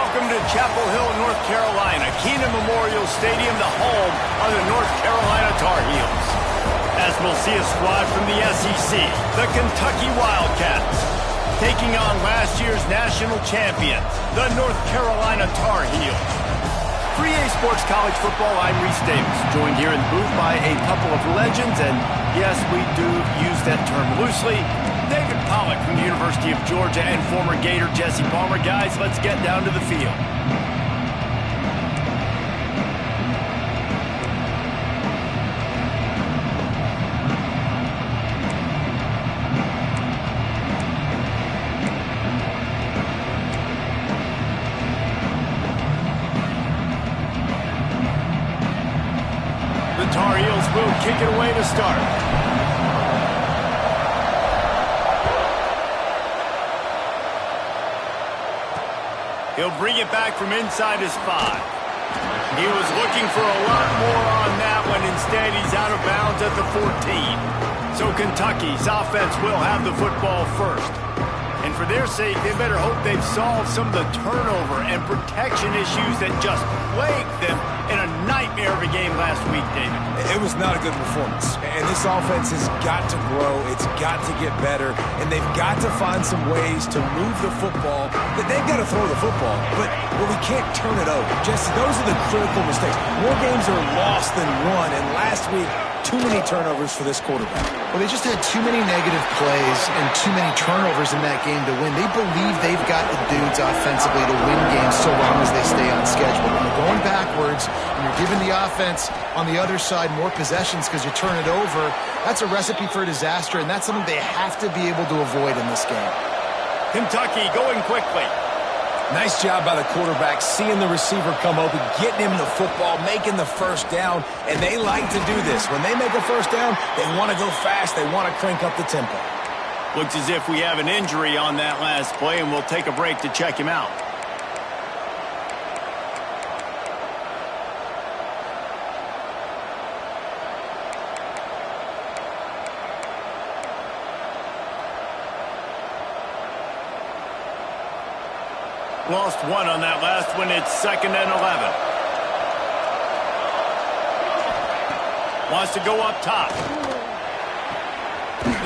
welcome to Chapel Hill, North Carolina, Keenan Memorial Stadium, the home of the North Carolina Tar Heels. As we'll see a squad from the SEC, the Kentucky Wildcats, taking on last year's national champions, the North Carolina Tar Heels. For EA Sports College Football, I'm Reese Davis, joined here in the booth by a couple of legends, and yes, we do use that term loosely. David Pollack from the University of Georgia and former Gator Jesse Palmer. Guys, let's get down to the field. The Tar Heels will kick it away to start. He'll bring it back from inside his 5. He was looking for a lot more on that one. Instead, he's out of bounds at the 14. So Kentucky's offense will have the football first. And for their sake, they better hope they've solved some of the turnover and protection issues that just plagued them in a nightmare of a game last week, David. It was not a good performance. And this offense has got to grow. It's got to get better. And they've got to find some ways to move the football. They've got to throw the football. But we can't turn it over. Jesse, those are the critical mistakes. More games are lost than won. And last week, too many turnovers for this quarterback. Well, they just had too many negative plays and too many turnovers in that game to win. They believe they've got the dudes offensively to win games so long as they stay on schedule. When you're going backwards and you're giving the offense on the other side more possessions because you turn it over, that's a recipe for disaster, and that's something they have to be able to avoid in this game. Kentucky going quickly. Nice job by the quarterback, seeing the receiver come open, getting him the football, making the first down, and they like to do this. When they make a first down, they want to go fast, they want to crank up the tempo. Looks as if we have an injury on that last play, and we'll take a break to check him out. Lost one on that last one. It's 2nd and 11. Wants to go up top.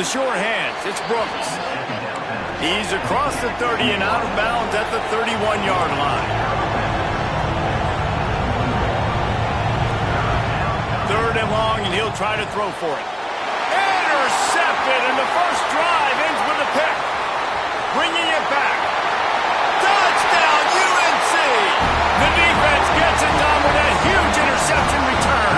The sure hands. It's Brooks. He's across the 30 and out of bounds at the 31-yard line. 3rd and long, and he'll try to throw for it. Intercepted, and the first drive ends with a pick. Bringing it back. Touchdown, UNC! The defense gets it done with a huge interception return.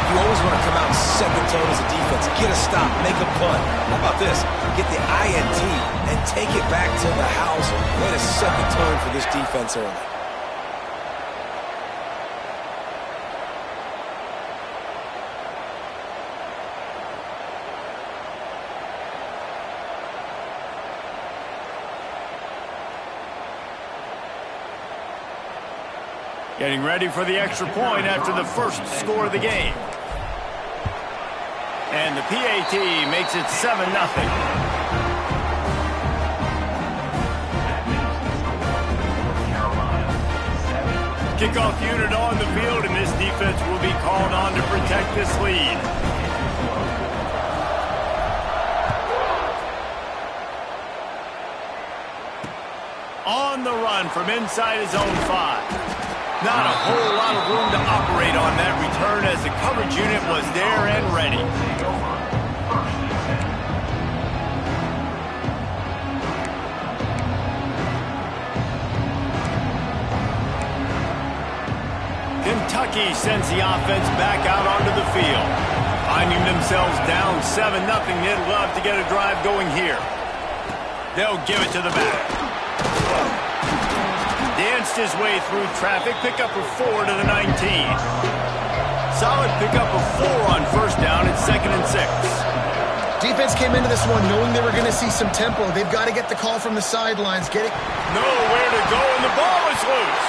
You always want to come out and set the tone as a defense. Get a stop, make a punt. How about this? Get the INT and take it back to the house. Way to set the tone for this defense early. Getting ready for the extra point after the first score of the game. And the PAT makes it 7-0. Kickoff unit on the field, and this defense will be called on to protect this lead. On the run from inside his own 5. Not a whole lot of room to operate on that return as the coverage unit was there and ready. Kentucky sends the offense back out onto the field. Finding themselves down 7-0, they'd love to get a drive going here. They'll give it to the back. Danced his way through traffic, pickup of 4 to the 19. Solid pickup of 4 on first down. It's 2nd and 6. Defense came into this one knowing they were going to see some tempo. They've got to get the call from the sidelines. Get it. Nowhere to go, and the ball is loose.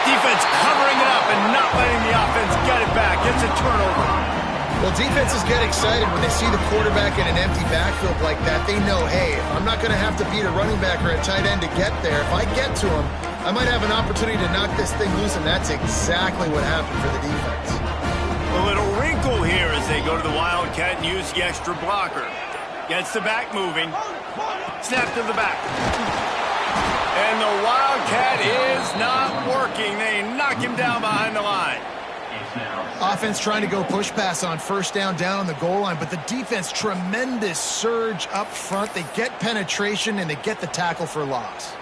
Defense covering it up and not letting the offense get it back. It's a turnover. Well, defenses get excited when they see the quarterback in an empty backfield like that. They know, hey, if I'm not going to have to beat a running back or a tight end to get there, if I get to him, I might have an opportunity to knock this thing loose, and that's exactly what happened for the defense. A little wrinkle here as they go to the Wildcat and use the extra blocker. Gets the back moving. Snap to the back. And the Wildcat is not working. They knock him down behind the line. Offense trying to go push pass on first down on the goal line, but the defense, tremendous surge up front. They get penetration, and they get the tackle for loss.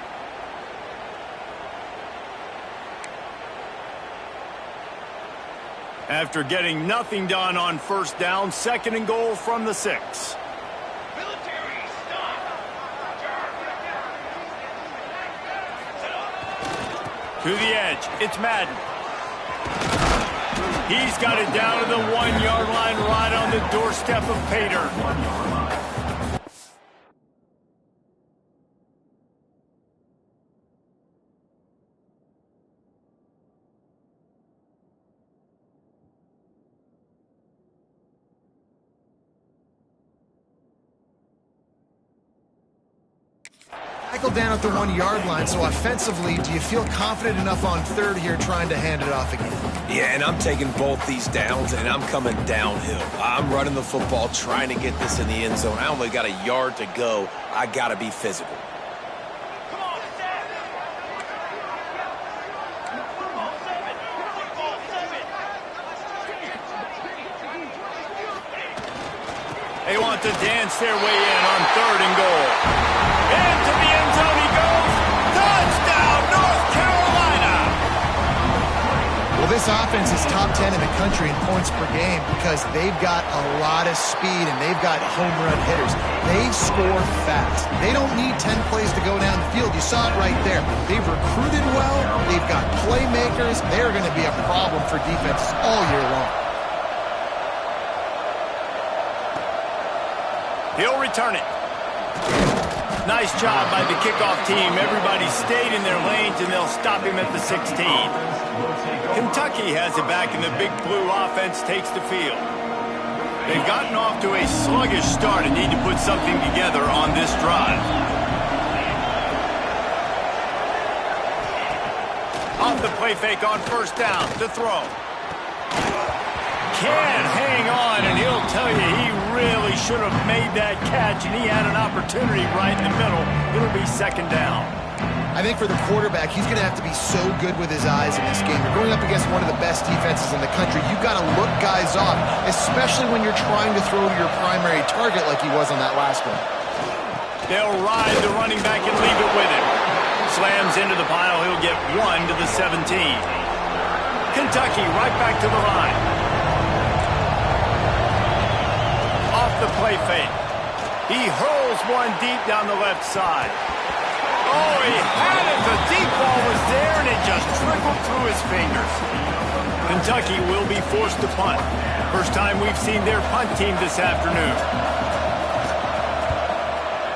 After getting nothing done on first down, 2nd and goal from the 6. To the edge, it's Madden. He's got it down to the 1-yard line right on the doorstep of Pater. Tackle down at the 1-yard line, so offensively, do you feel confident enough on 3rd here trying to hand it off again? Yeah, and I'm taking both these downs, and I'm coming downhill. I'm running the football, trying to get this in the end zone. I only got a yard to go. I got to be physical. They want to dance their way in on 3rd and goal. Into the end zone he goes. Touchdown, North Carolina! Well, this offense is top 10 in the country in points per game because they've got a lot of speed and they've got home run hitters. They score fast. They don't need 10 plays to go down the field. You saw it right there. They've recruited well. They've got playmakers. They're going to be a problem for defenses all year long. He'll return it. Nice job by the kickoff team. Everybody stayed in their lanes, and they'll stop him at the 16. Kentucky has it back, and the Big Blue offense takes the field. They've gotten off to a sluggish start and need to put something together on this drive. Off the play fake on first down to throw. Can't hang on, and he'll tell you he really should have made that catch, and he had an opportunity right in the middle. It'll be 2nd down. I think for the quarterback, he's going to have to be so good with his eyes in this game. You're going up against one of the best defenses in the country. You've got to look guys off, especially when you're trying to throw to your primary target like he was on that last one. They'll ride the running back and leave it with him. Slams into the pile. He'll get 1 to the 17. Kentucky right back to the line. The play fake. He hurls one deep down the left side. Oh, he had it. The deep ball was there, and it just trickled through his fingers. Kentucky will be forced to punt. First time we've seen their punt team this afternoon.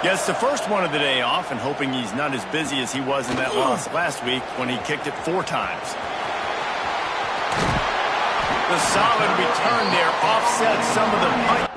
Gets the first one of the day off, and hoping he's not as busy as he was in that loss last week when he kicked it 4 times. The solid return there offsets some of the punt.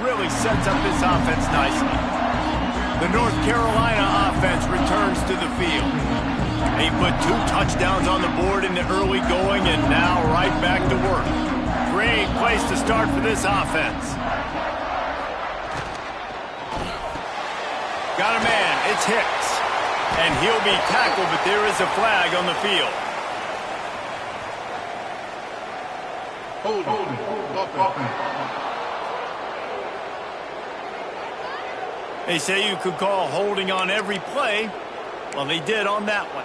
Really sets up this offense nicely. The North Carolina offense returns to the field. They put 2 touchdowns on the board in the early going, and now right back to work. great place to start for this offense. Got a man, it's Hicks. And he'll be tackled, but there is a flag on the field. They say you could call holding on every play. Well, they did on that one.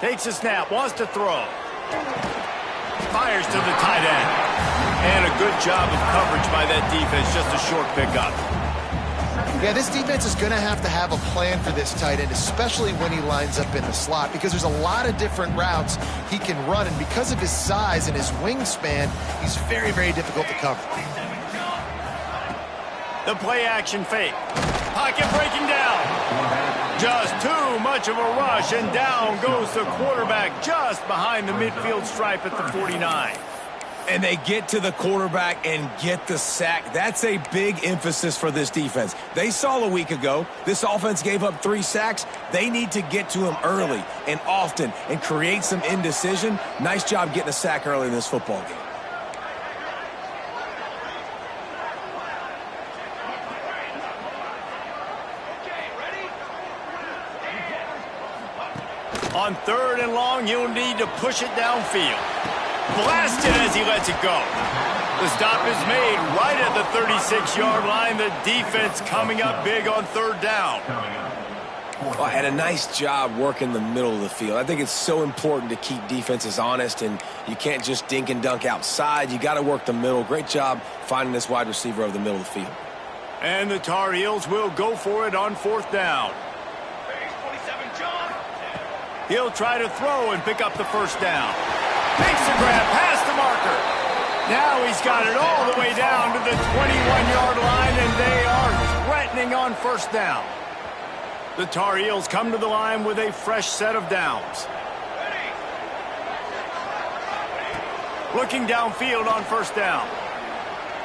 Takes a snap, wants to throw. Fires to the tight end. And a good job of coverage by that defense, just a short pickup. Yeah, this defense is going to have a plan for this tight end, especially when he lines up in the slot, because there's a lot of different routes he can run, and because of his size and his wingspan, he's very, very difficult to cover. The play action fake. Pocket breaking down. Just too much of a rush, and down goes the quarterback just behind the midfield stripe at the 49. And they get to the quarterback and get the sack. That's a big emphasis for this defense. They saw a week ago, this offense gave up 3 sacks. They need to get to him early and often and create some indecision. Nice job getting a sack early in this football game. On 3rd and long, he'll need to push it downfield. Blasted as he lets it go. The stop is made right at the 36-yard line. The defense coming up big on 3rd down. Well, and a nice job working the middle of the field. I think it's so important to keep defenses honest, and you can't just dink and dunk outside. You got to work the middle. Great job finding this wide receiver over the middle of the field. And the Tar Heels will go for it on 4th down. He'll try to throw and pick up the 1st down. Makes the grab past the marker. Now he's got it all the way down to the 21-yard line, and they are threatening on 1st down. The Tar Heels come to the line with a fresh set of downs. Looking downfield on 1st down.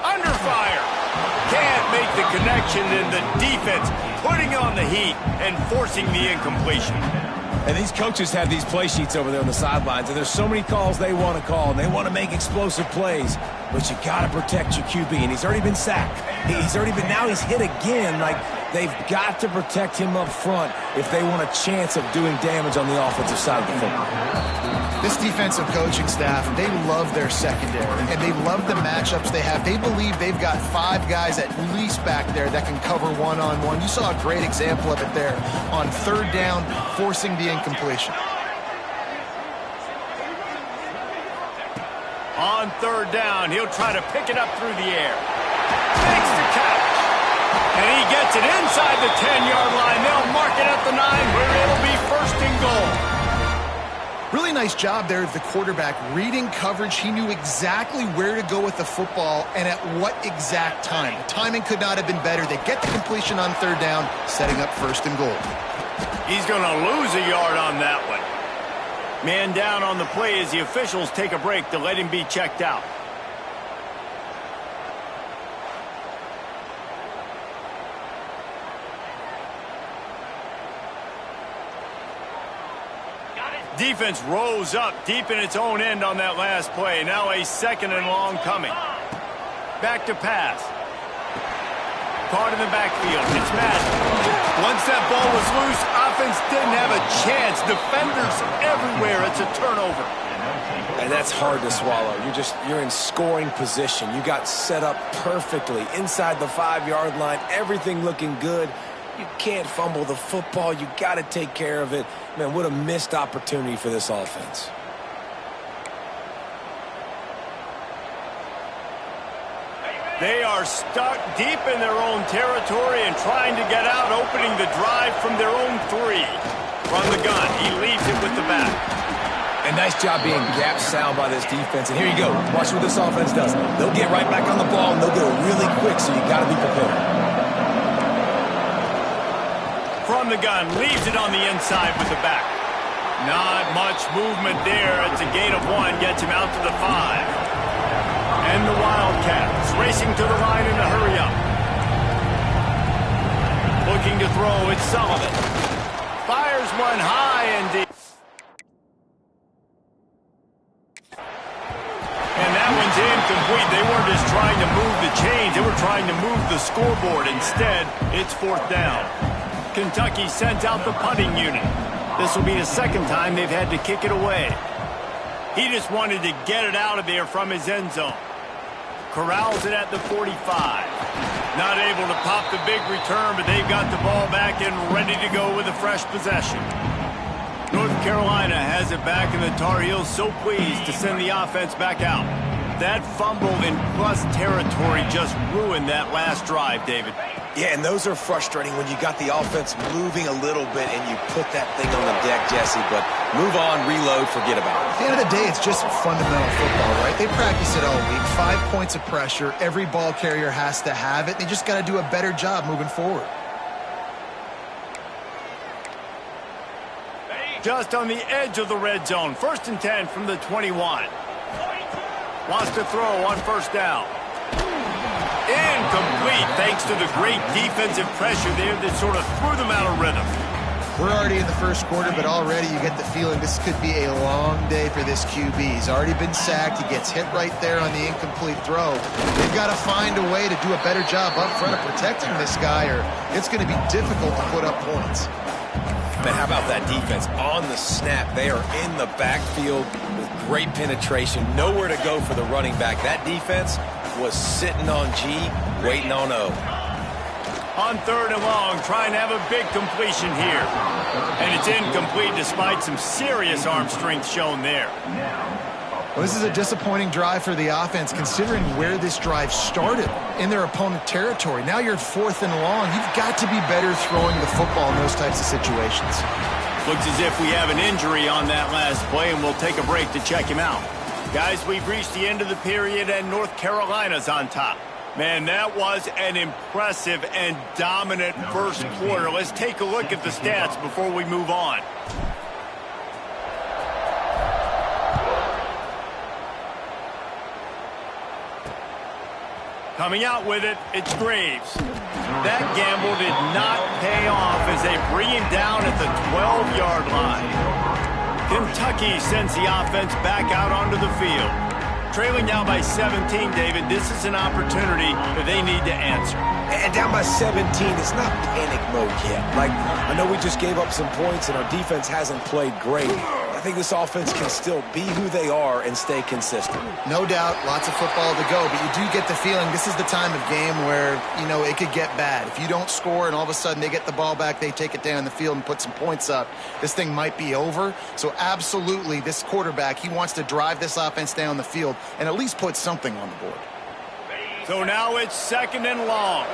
Under fire. Can't make the connection, and the defense putting on the heat and forcing the incompletion. And these coaches have these play sheets over there on the sidelines, and there's so many calls they want to call, and they want to make explosive plays. But you got to protect your QB, and he's already been sacked. Now he's hit again. Like, they've got to protect him up front if they want a chance of doing damage on the offensive side of the football. This defensive coaching staff, they love their secondary, and they love the matchups they have. They believe they've got 5 guys at least back there that can cover one-on-one. You saw a great example of it there on 3rd down, forcing the incompletion. On 3rd down, he'll try to pick it up through the air. Makes the catch. And he gets it inside the 10-yard line. They'll mark it at the 9, where it'll be 1st and goal. Really nice job there of the quarterback reading coverage. He knew exactly where to go with the football and at what exact time. The timing could not have been better. They get the completion on 3rd down, setting up 1st and goal. He's going to lose a yard on that one. Man down on the play as the officials take a break to let him be checked out. Defense rose up deep in its own end on that last play. Now a 2nd and long coming. Back to pass. Caught in the backfield. It's Madden. Once that ball was loose, offense didn't have a chance. Defenders everywhere. It's a turnover. And that's hard to swallow. You're in scoring position. You got set up perfectly inside the 5-yard line. Everything looking good. You can't fumble the football. You got to take care of it. Man, what a missed opportunity for this offense. They are stuck deep in their own territory and trying to get out, opening the drive from their own 3. From the gun, he leaves it with the back. And nice job being gap sound by this defense. And here you go. Watch what this offense does. They'll get right back on the ball, and they'll do it really quick, so you got to be prepared. From the gun, leaves it on the inside with the back. Not much movement there. It's a gain of 1, gets him out to the 5. And the Wildcats racing to the line in a hurry up. Looking to throw, it's Sullivan. Fires one high and deep. And that one's incomplete. They weren't just trying to move the chains. They were trying to move the scoreboard. Instead, it's 4th down. Kentucky sends out the punting unit. This will be the second time they've had to kick it away. He just wanted to get it out of there from his end zone. Corrals it at the 45. Not able to pop the big return, but they've got the ball back and ready to go with a fresh possession. North Carolina has it back, and the Tar Heels so pleased to send the offense back out. That fumble in plus territory just ruined that last drive, David. Yeah, and those are frustrating when you got the offense moving a little bit and you put that thing on the deck, Jesse. But move on, reload, forget about it. At the end of the day, it's just fundamental football, right? They practice it all week. 5 points of pressure. Every ball carrier has to have it. They just got to do a better job moving forward. Just on the edge of the red zone. 1st and 10 from the 21. Wants to throw on 1st down. Incomplete, thanks to the great defensive pressure there that sort of threw them out of rhythm. We're already in the first quarter, but already you get the feeling this could be a long day for this QB. He's already been sacked. He gets hit right there on the incomplete throw. They've got to find a way to do a better job up front of protecting this guy, or it's going to be difficult to put up points. Man, how about that defense? On the snap, they are in the backfield with great penetration. Nowhere to go for the running back. That defense was sitting on G, waiting on O. On 3rd and long, trying to have a big completion here. And it's incomplete despite some serious arm strength shown there. Well, this is a disappointing drive for the offense considering where this drive started, in their opponent territory. Now you're at 4th and long. You've got to be better throwing the football in those types of situations. Looks as if we have an injury on that last play, and we'll take a break to check him out. Guys, we've reached the end of the period, and North Carolina's on top. Man, that was an impressive and dominant first quarter. Let's take a look at the stats before we move on. Coming out with it, it's Graves. That gamble did not pay off as they bring him down at the 12-yard line. Kentucky sends the offense back out onto the field. Trailing now by 17, David, this is an opportunity that they need to answer. And down by 17, it's not panic mode yet. Like, I know we just gave up some points and our defense hasn't played great. I think this offense can still be who they are and stay consistent. No doubt, lots of football to go, but you do get the feeling this is the time of game where, you know, it could get bad. If you don't score and all of a sudden they get the ball back, they take it down the field and put some points up, this thing might be over. So absolutely, this quarterback, he wants to drive this offense down the field and at least put something on the board. So now it's 2nd and long.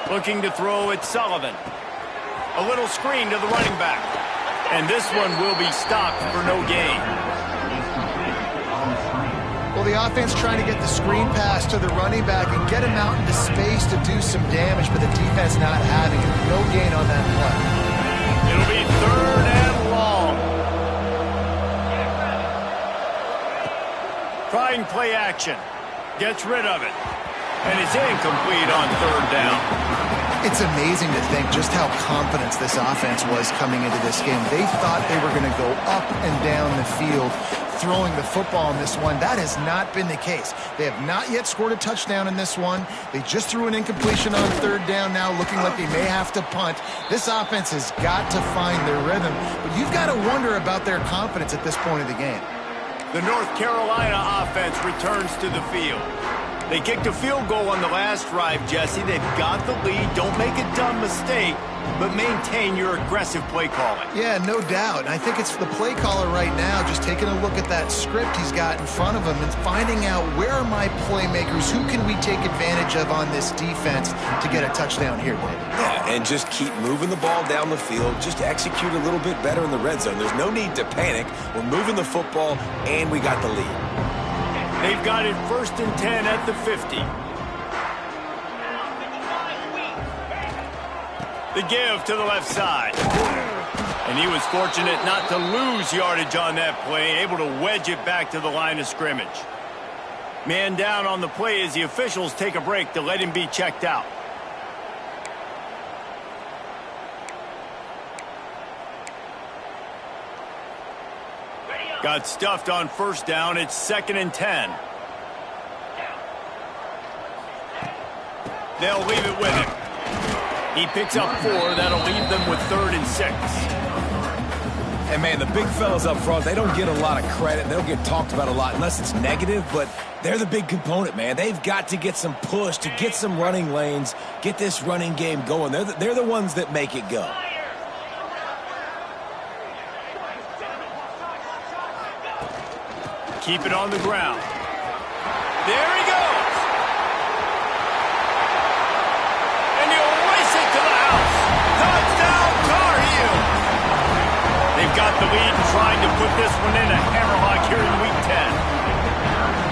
Looking to throw, it's Sullivan. A little screen to the running back. And this one will be stopped for no gain. Well, the offense trying to get the screen pass to the running back and get him out into space to do some damage, but the defense not having it. No gain on that play. It'll be 3rd and long. Trying play action. Gets rid of it. And it's incomplete on 3rd down. It's amazing to think just how confident this offense was coming into this game. They thought they were going to go up and down the field throwing the football in this one. That has not been the case. They have not yet scored a touchdown in this one. They just threw an incompletion on 3rd down now, looking like they may have to punt. This offense has got to find their rhythm, but you've got to wonder about their confidence at this point of the game. The North Carolina offense returns to the field. They kicked a field goal on the last drive, Jesse. They've got the lead. Don't make a dumb mistake, but maintain your aggressive play calling. Yeah, no doubt. And I think it's the play caller right now just taking a look at that script he's got in front of him and finding out where are my playmakers, who can we take advantage of on this defense to get a touchdown here, David. Yeah, and just keep moving the ball down the field. Just execute a little bit better in the red zone. There's no need to panic. We're moving the football, and we got the lead. They've got it 1st and 10 at the 50. The give to the left side. And he was fortunate not to lose yardage on that play, able to wedge it back to the line of scrimmage. Man down on the play as the officials take a break to let him be checked out. Got stuffed on first down. It's 2nd and 10. They'll leave it with him. He picks up 4. That'll leave them with 3rd and 6. And, man, the big fellas up front, they don't get a lot of credit. They don't get talked about a lot unless it's negative, but they're the big component, man. They've got to get some push, to get some running lanes, get this running game going. They're the ones that make it go. Keep it on the ground. There he goes. And he'll race it to the house. Touchdown, Tar Heels. They've got the lead and trying to put this one in a hammerlock here in Week 10.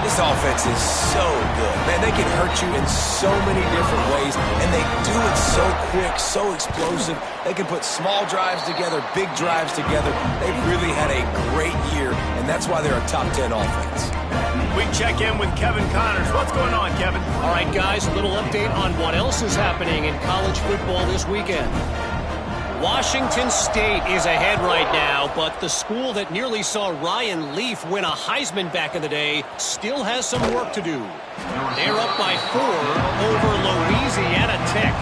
This offense is so good. Man, they can hurt you in so many different ways, and they do it so quick, so explosive. They can put small drives together, big drives together. They've really had a great year, and that's why they're a top 10 offense. We check in with Kevin Connors. What's going on, Kevin? All right, guys, a little update on what else is happening in college football this weekend. Washington State is ahead right now, but the school that nearly saw Ryan Leaf win a Heisman back in the day still has some work to do. They're up by 4 over Louisiana Tech.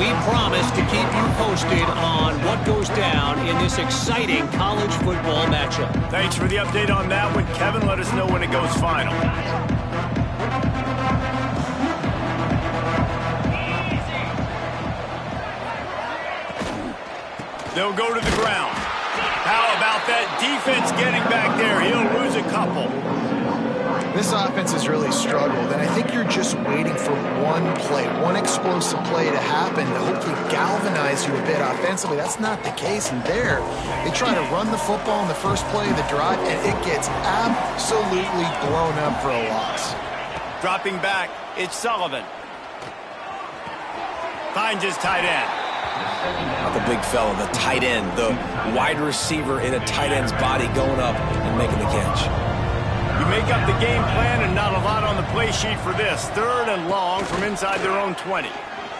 We promise to keep you posted on what goes down in this exciting college football matchup. Thanks for the update on that one, Kevin. Let us know when it goes final. They'll go to the ground. How about that defense getting back there? He'll lose a couple. This offense has really struggled, and I think you're just waiting for one play, one explosive play to happen to hopefully galvanize you a bit offensively. That's not the case, and there, they try to run the football in the first play of the drive, and it gets absolutely blown up for a loss. Dropping back, it's Sullivan. Finds his tight end. Not the big fella, the tight end, the wide receiver in a tight end's body going up and making the catch. You make up the game plan and not a lot on the play sheet for this. 3rd and long from inside their own 20.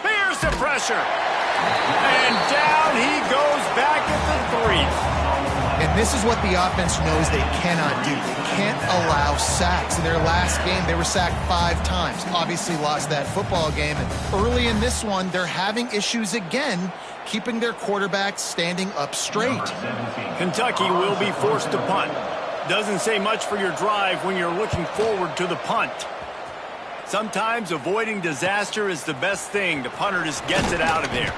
Here's the pressure. And down he goes back at the 3. And this is what the offense knows they cannot do. They can't allow sacks. In their last game, they were sacked 5 times. Obviously lost that football game. And early in this one, they're having issues again, keeping their quarterback standing up straight. Kentucky will be forced to punt. Doesn't say much for your drive when you're looking forward to the punt. Sometimes avoiding disaster is the best thing. The punter just gets it out of there.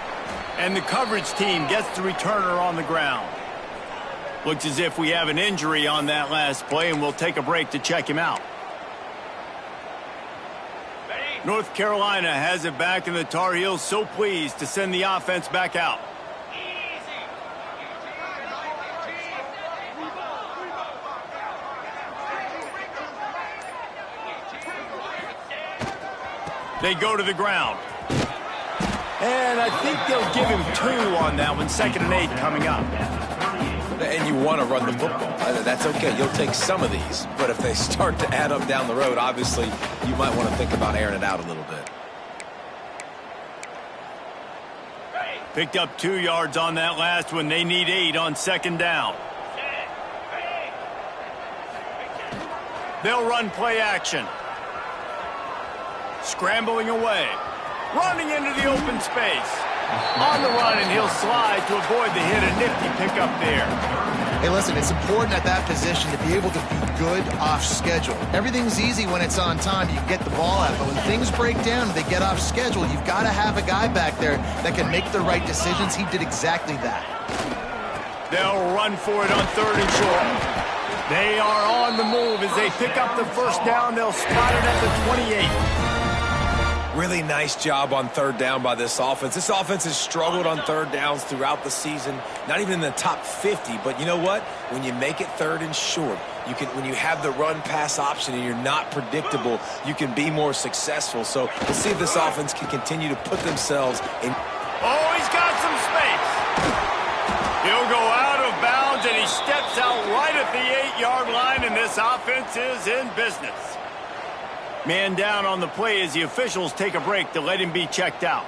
And the coverage team gets the returner on the ground. Looks as if we have an injury on that last play, and we'll take a break to check him out. North Carolina has it back, and the Tar Heels so pleased to send the offense back out. They go to the ground. And I think they'll give him 2 on that one. 2nd and 8 coming up. And you want to run the football. That's okay. You'll take some of these. But if they start to add up down the road, obviously, you might want to think about airing it out a little bit. Picked up 2 yards on that last one. They need 8 on 2nd down. They'll run play action. Scrambling away. Running into the open space. On the run, and he'll slide to avoid the hit. A nifty pickup there. Hey, listen, it's important at that position to be able to be good off schedule. Everything's easy when it's on time. You get the ball out. But when things break down and they get off schedule, you've got to have a guy back there that can make the right decisions. He did exactly that. They'll run for it on 3rd and short. They are on the move as they pick up the first down. They'll spot it at the 28. Really nice job on 3rd down by this offense. This offense has struggled on 3rd downs throughout the season. Not even in the top 50, but you know what? When you make it 3rd and short, when you have the run-pass option and you're not predictable, you can be more successful. So let's see if this offense can continue to put themselves in. Oh, he's got at the 8-yard line, and this offense is in business. Man down on the play as the officials take a break to let him be checked out.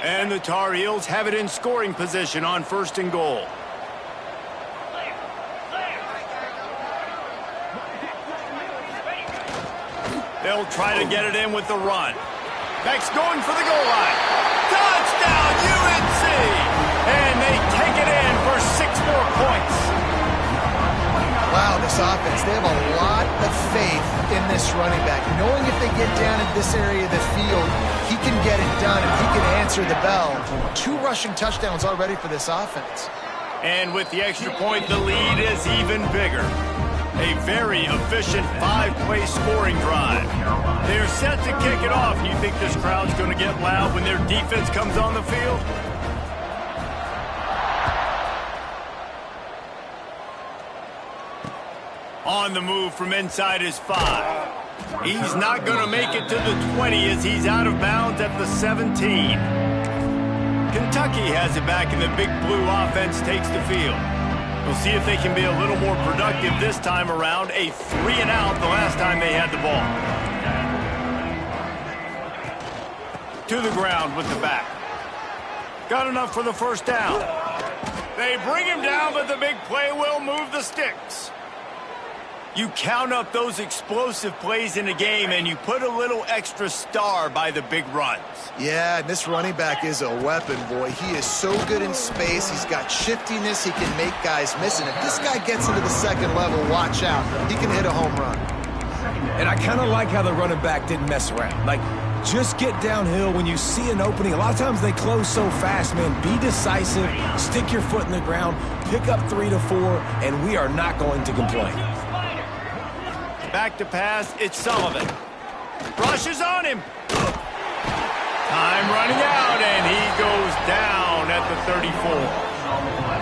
And the Tar Heels have it in scoring position on 1st and goal. They'll try to get it in with the run. Beck's going for the goal line. Touchdown, UNC! And they take it in for 6 more points. Wow, this offense, they have a lot of faith in this running back. Knowing if they get down in this area of the field, he can get it done and he can answer the bell. 2 rushing touchdowns already for this offense. And with the extra point, the lead is even bigger. A very efficient 5-play scoring drive. They're set to kick it off. You think this crowd's going to get loud when their defense comes on the field? On the move from inside his 5. He's not going to make it to the 20 as he's out of bounds at the 17. Kentucky has it back, and the Big Blue offense takes the field. We'll see if they can be a little more productive this time around. A 3-and-out the last time they had the ball. To the ground with the back. Got enough for the first down. They bring him down, but the big play will move the sticks. You count up those explosive plays in a game, and you put a little extra star by the big runs. Yeah, this running back is a weapon, boy. He is so good in space. He's got shiftiness. He can make guys miss. And if this guy gets into the second level, watch out. He can hit a home run. And I kind of like how the running back didn't mess around. Like, just get downhill when you see an opening. A lot of times they close so fast, man. Be decisive. Stick your foot in the ground. Pick up 3 to 4, and we are not going to complain. Back to pass, it's Sullivan. Rushes on him. Time running out, and he goes down at the 34.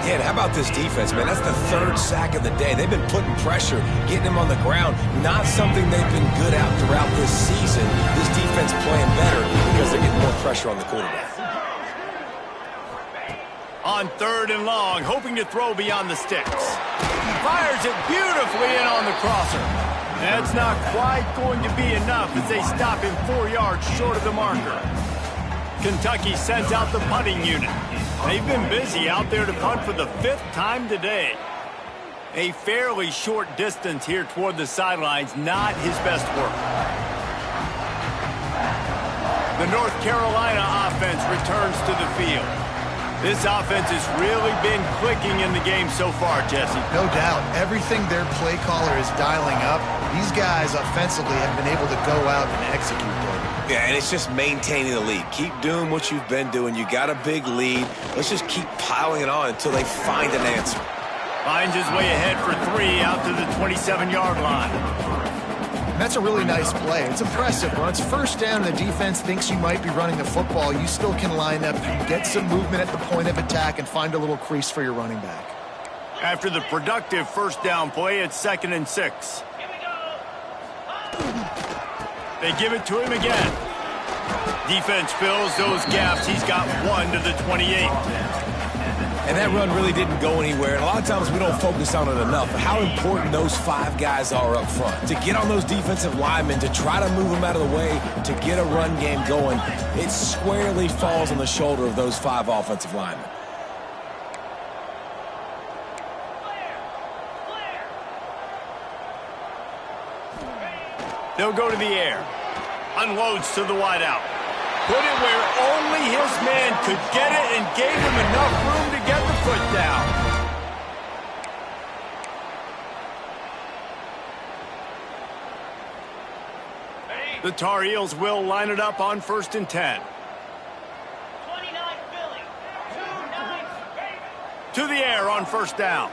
Yeah, how about this defense, man? That's the 3rd sack of the day. They've been putting pressure, getting him on the ground. Not something they've been good at throughout this season. This defense playing better because they're getting more pressure on the quarterback. On 3rd and long, hoping to throw beyond the sticks. Fires it beautifully in on the crosser. That's not quite going to be enough as they stop him 4 yards short of the marker. Kentucky sends out the punting unit. They've been busy out there to punt for the 5th time today. A fairly short distance here toward the sidelines, not his best work. The North Carolina offense returns to the field. This offense has really been clicking in the game so far, Jesse. No doubt. Everything their play caller is dialing up, these guys offensively have been able to go out and execute them. Yeah, and it's just maintaining the lead. Keep doing what you've been doing. You got a big lead. Let's just keep piling it on until they find an answer. Finds his way ahead for 3 out to the 27-yard line. That's a really nice play. It's impressive. When it's 1st down and the defense thinks you might be running the football, you still can line up and get some movement at the point of attack and find a little crease for your running back. After the productive 1st down play, it's 2nd and 6. They give it to him again. Defense fills those gaps. He's got 1 to the 28. And that run really didn't go anywhere. And a lot of times we don't focus on it enough. But how important those 5 guys are up front. To get on those defensive linemen, to try to move them out of the way, to get a run game going, it squarely falls on the shoulder of those 5 offensive linemen. They'll go to the air. Unloads to the wideout. Put it where only his man could get it and gave him enough room to get the foot down. The Tar Heels will line it up on 1st and 10. To the air on 1st down.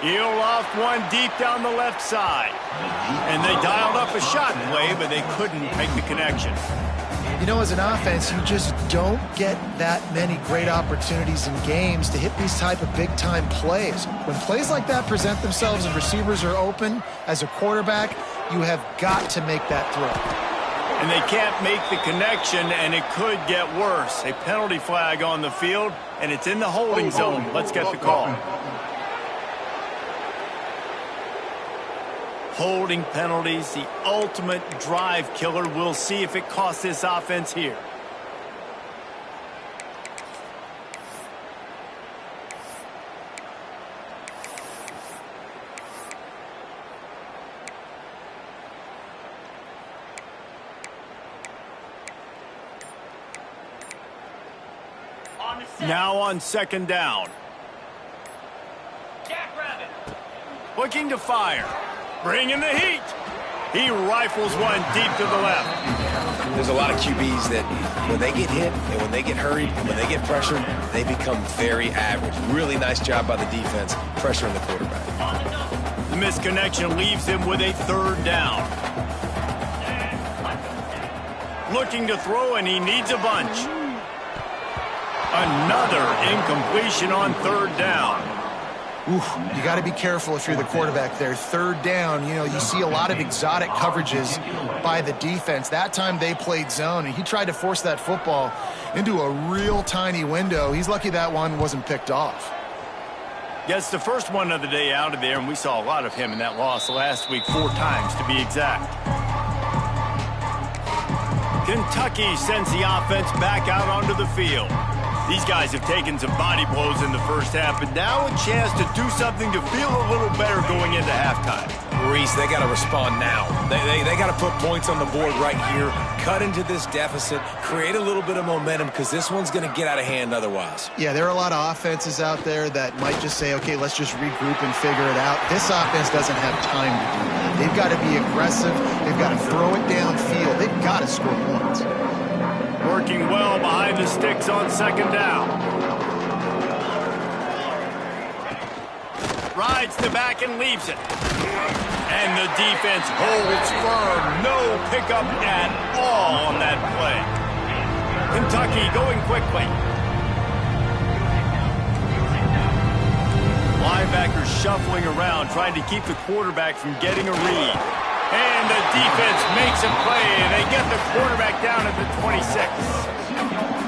He'll loft one deep down the left side. And they dialed up a shot play, but they couldn't make the connection. You know, as an offense, you just don't get that many great opportunities in games to hit these type of big-time plays. When plays like that present themselves and receivers are open, as a quarterback, you have got to make that throw. And they can't make the connection, and it could get worse. A penalty flag on the field, and it's in the holding zone. Let's get the call. Holding penalties, the ultimate drive killer. We'll see if it costs this offense here. Now on second down. Looking to fire. Bringing the heat. He rifles one deep to the left. There's a lot of QBs that when they get hit and when they get hurried and when they get pressured, they become very average. Really nice job by the defense pressuring the quarterback. The misconnection leaves him with a third down. Looking to throw, and he needs a bunch. Another incompletion on third down. Oof, you got to be careful if you're the quarterback there. Third down, you know, you see a lot of exotic coverages by the defense. That time they played zone, and he tried to force that football into a real tiny window. He's lucky that one wasn't picked off. Gets the first one of the day out of there, and we saw a lot of him in that loss last week, 4 times to be exact. Kentucky sends the offense back out onto the field. These guys have taken some body blows in the first half, but now a chance to do something to feel a little better going into halftime. Reese, they got to respond now. They got to put points on the board right here, cut into this deficit, create a little bit of momentum, because this one's going to get out of hand otherwise. Yeah, there are a lot of offenses out there that might just say, okay, let's just regroup and figure it out. This offense doesn't have time to do that. They've got to be aggressive. They've got to throw it downfield. They've got to score points. Working well behind the sticks on second down. Rides the back and leaves it. And the defense holds firm. No pickup at all on that play. Kentucky going quickly. Linebackers shuffling around, trying to keep the quarterback from getting a read. And the defense makes a play, and they get the quarterback down at the 26.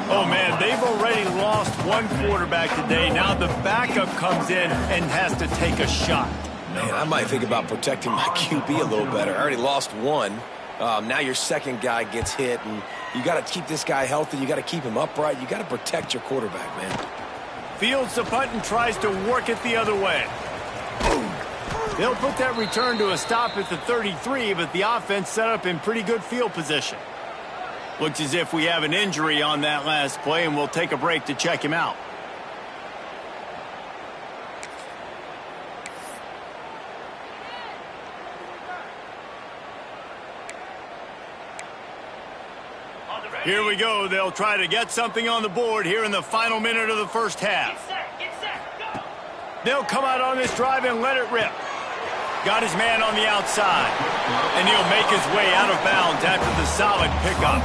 Oh, man, they've already lost one quarterback today. Now the backup comes in and has to take a shot. Man, I might think about protecting my QB a little better. I already lost one. Now your second guy gets hit, and you got to keep this guy healthy. You got to keep him upright. You got to protect your quarterback, man. Fields the punt and tries to work it the other way. They'll put that return to a stop at the 33, but the offense set up in pretty good field position. Looks as if we have an injury on that last play, and we'll take a break to check him out. Here we go. They'll try to get something on the board here in the final minute of the first half. They'll come out on this drive and let it rip. Got his man on the outside. And he'll make his way out of bounds after the solid pickup.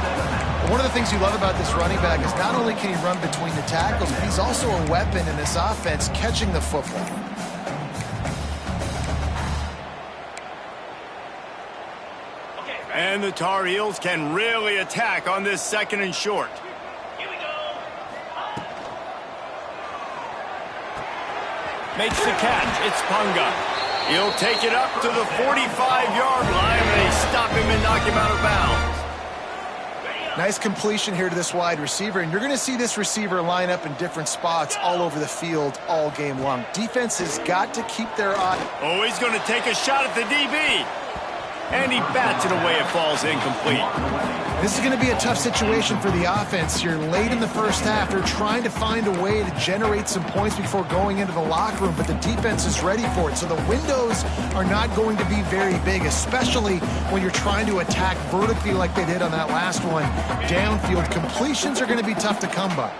One of the things you love about this running back is not only can he run between the tackles, but he's also a weapon in this offense catching the football. And the Tar Heels can really attack on this second and short. Here we go. Makes the catch. It's Punga. He'll take it up to the 45-yard line, and they stop him and knock him out of bounds. Nice completion here to this wide receiver, and you're going to see this receiver line up in different spots all over the field all game long. Defense has got to keep their eye. Oh, he's going to take a shot at the DB. And he bats it away. It falls incomplete. This is going to be a tough situation for the offense here. Late in the first half, they're trying to find a way to generate some points before going into the locker room, but the defense is ready for it. So the windows are not going to be very big, especially when you're trying to attack vertically like they did on that last one. Downfield completions are going to be tough to come by.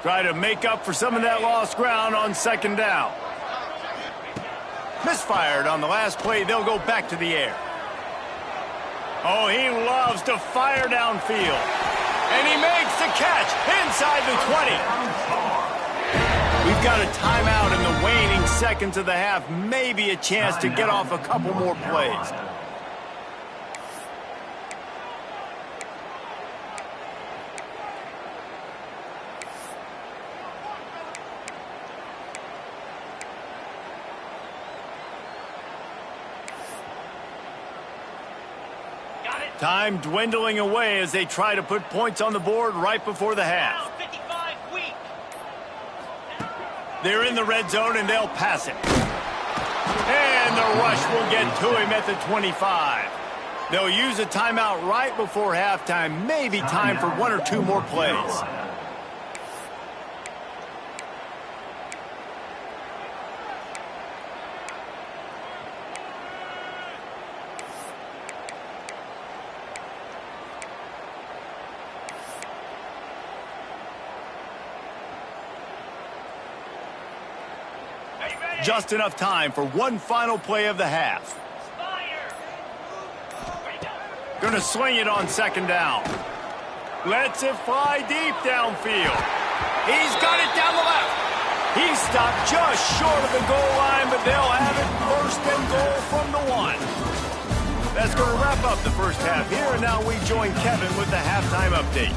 Try to make up for some of that lost ground on second down. Misfired on the last play. They'll go back to the air. Oh, he loves to fire downfield. And he makes the catch inside the 20. We've got a timeout in the waning seconds of the half. Maybe a chance to get off a couple more plays. Time dwindling away as they try to put points on the board right before the half. They're in the red zone, and they'll pass it. And the rush will get to him at the 25. They'll use a timeout right before halftime. Maybe time for one or two more plays. Just enough time for one final play of the half. Gonna swing it on second down. Lets it fly deep downfield. He's got it down the left. He's stopped just short of the goal line, but they'll have it first and goal from the 1. That's going to wrap up the first half here, and now we join Kevin with the halftime update.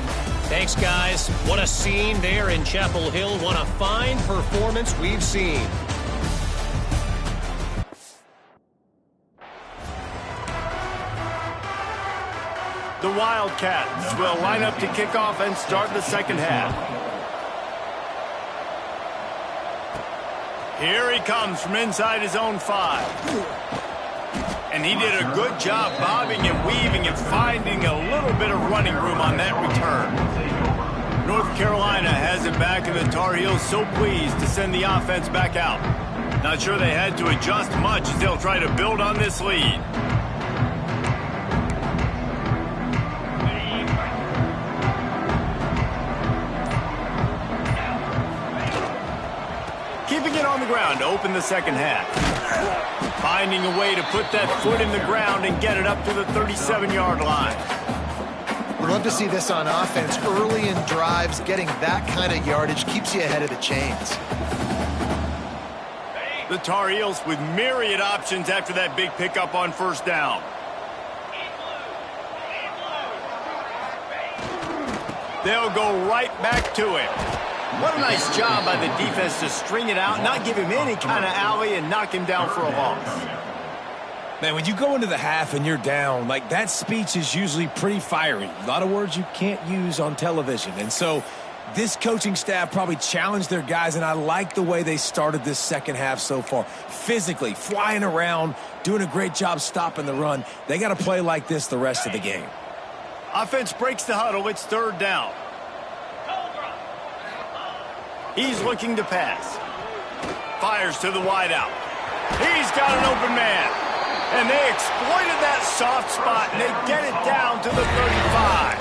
Thanks, guys. What a scene there in Chapel Hill. What a fine performance we've seen. The Wildcats will line up to kick off and start the second half. Here he comes from inside his own 5. And he did a good job bobbing and weaving and finding a little bit of running room on that return. North Carolina has it back, and the Tar Heels so pleased to send the offense back out. Not sure they had to adjust much as they'll try to build on this lead. Keeping it on the ground to open the second half. Finding a way to put that foot in the ground and get it up to the 37-yard line. We'd love to see this on offense. Early in drives, getting that kind of yardage keeps you ahead of the chains. The Tar Heels with myriad options after that big pickup on first down. They'll go right back to him. What a nice job by the defense to string it out, not give him any kind of alley, and knock him down for a loss. Man, when you go into the half and you're down, like, that speech is usually pretty fiery. A lot of words you can't use on television. And so this coaching staff probably challenged their guys, and I like the way they started this second half so far. Physically, flying around, doing a great job stopping the run. They got to play like this the rest of the game. Offense breaks the huddle. It's third down. He's looking to pass. Fires to the wideout. He's got an open man. And they exploited that soft spot, and they get it down to the 35.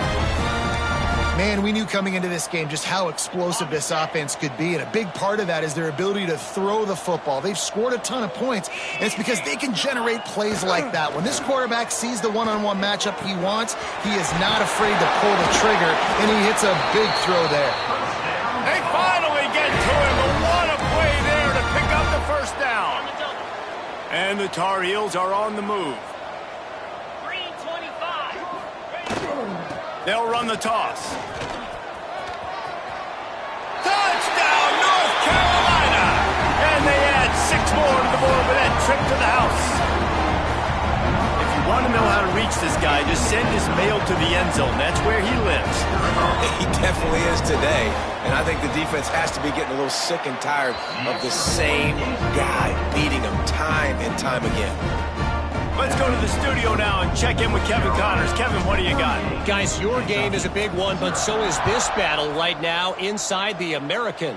Man, we knew coming into this game just how explosive this offense could be, and a big part of that is their ability to throw the football. They've scored a ton of points, and it's because they can generate plays like that. When this quarterback sees the one-on-one matchup he wants, he is not afraid to pull the trigger, and he hits a big throw there. They finally get to him, but what a play there to pick up the first down. And the Tar Heels are on the move. Green 25. They'll run the toss. Touchdown, North Carolina! And they add 6 more to the board with that trip to the house. If you want to know how to reach this guy, just send his mail to the end zone. That's where he lives. He definitely is today. And I think the defense has to be getting a little sick and tired of the same guy beating them time and time again. Let's go to the studio now and check in with Kevin Connors. Kevin, what do you got? Guys, your game is a big one, but so is this battle right now inside the American.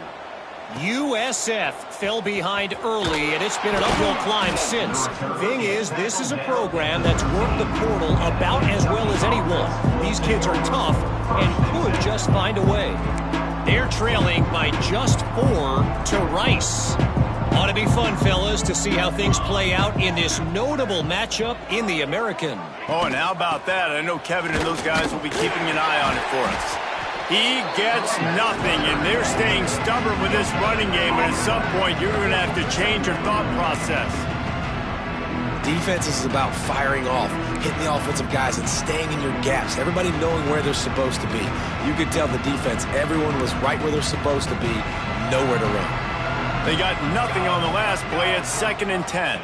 USF fell behind early, and it's been an uphill climb since. Thing is, this is a program that's worked the portal about as well as anyone. These kids are tough and could just find a way. They're trailing by just 4 to Rice. Ought to be fun, fellas, to see how things play out in this notable matchup in the American. Oh, and how about that? I know Kevin and those guys will be keeping an eye on it for us. He gets nothing, and they're staying stubborn with this running game, but at some point you're going to have to change your thought process. Defense is about firing off, hitting the offensive guys, and staying in your gaps. Everybody knowing where they're supposed to be. You could tell the defense, everyone was right where they're supposed to be, nowhere to run. They got nothing on the last play. It's 2nd and 10.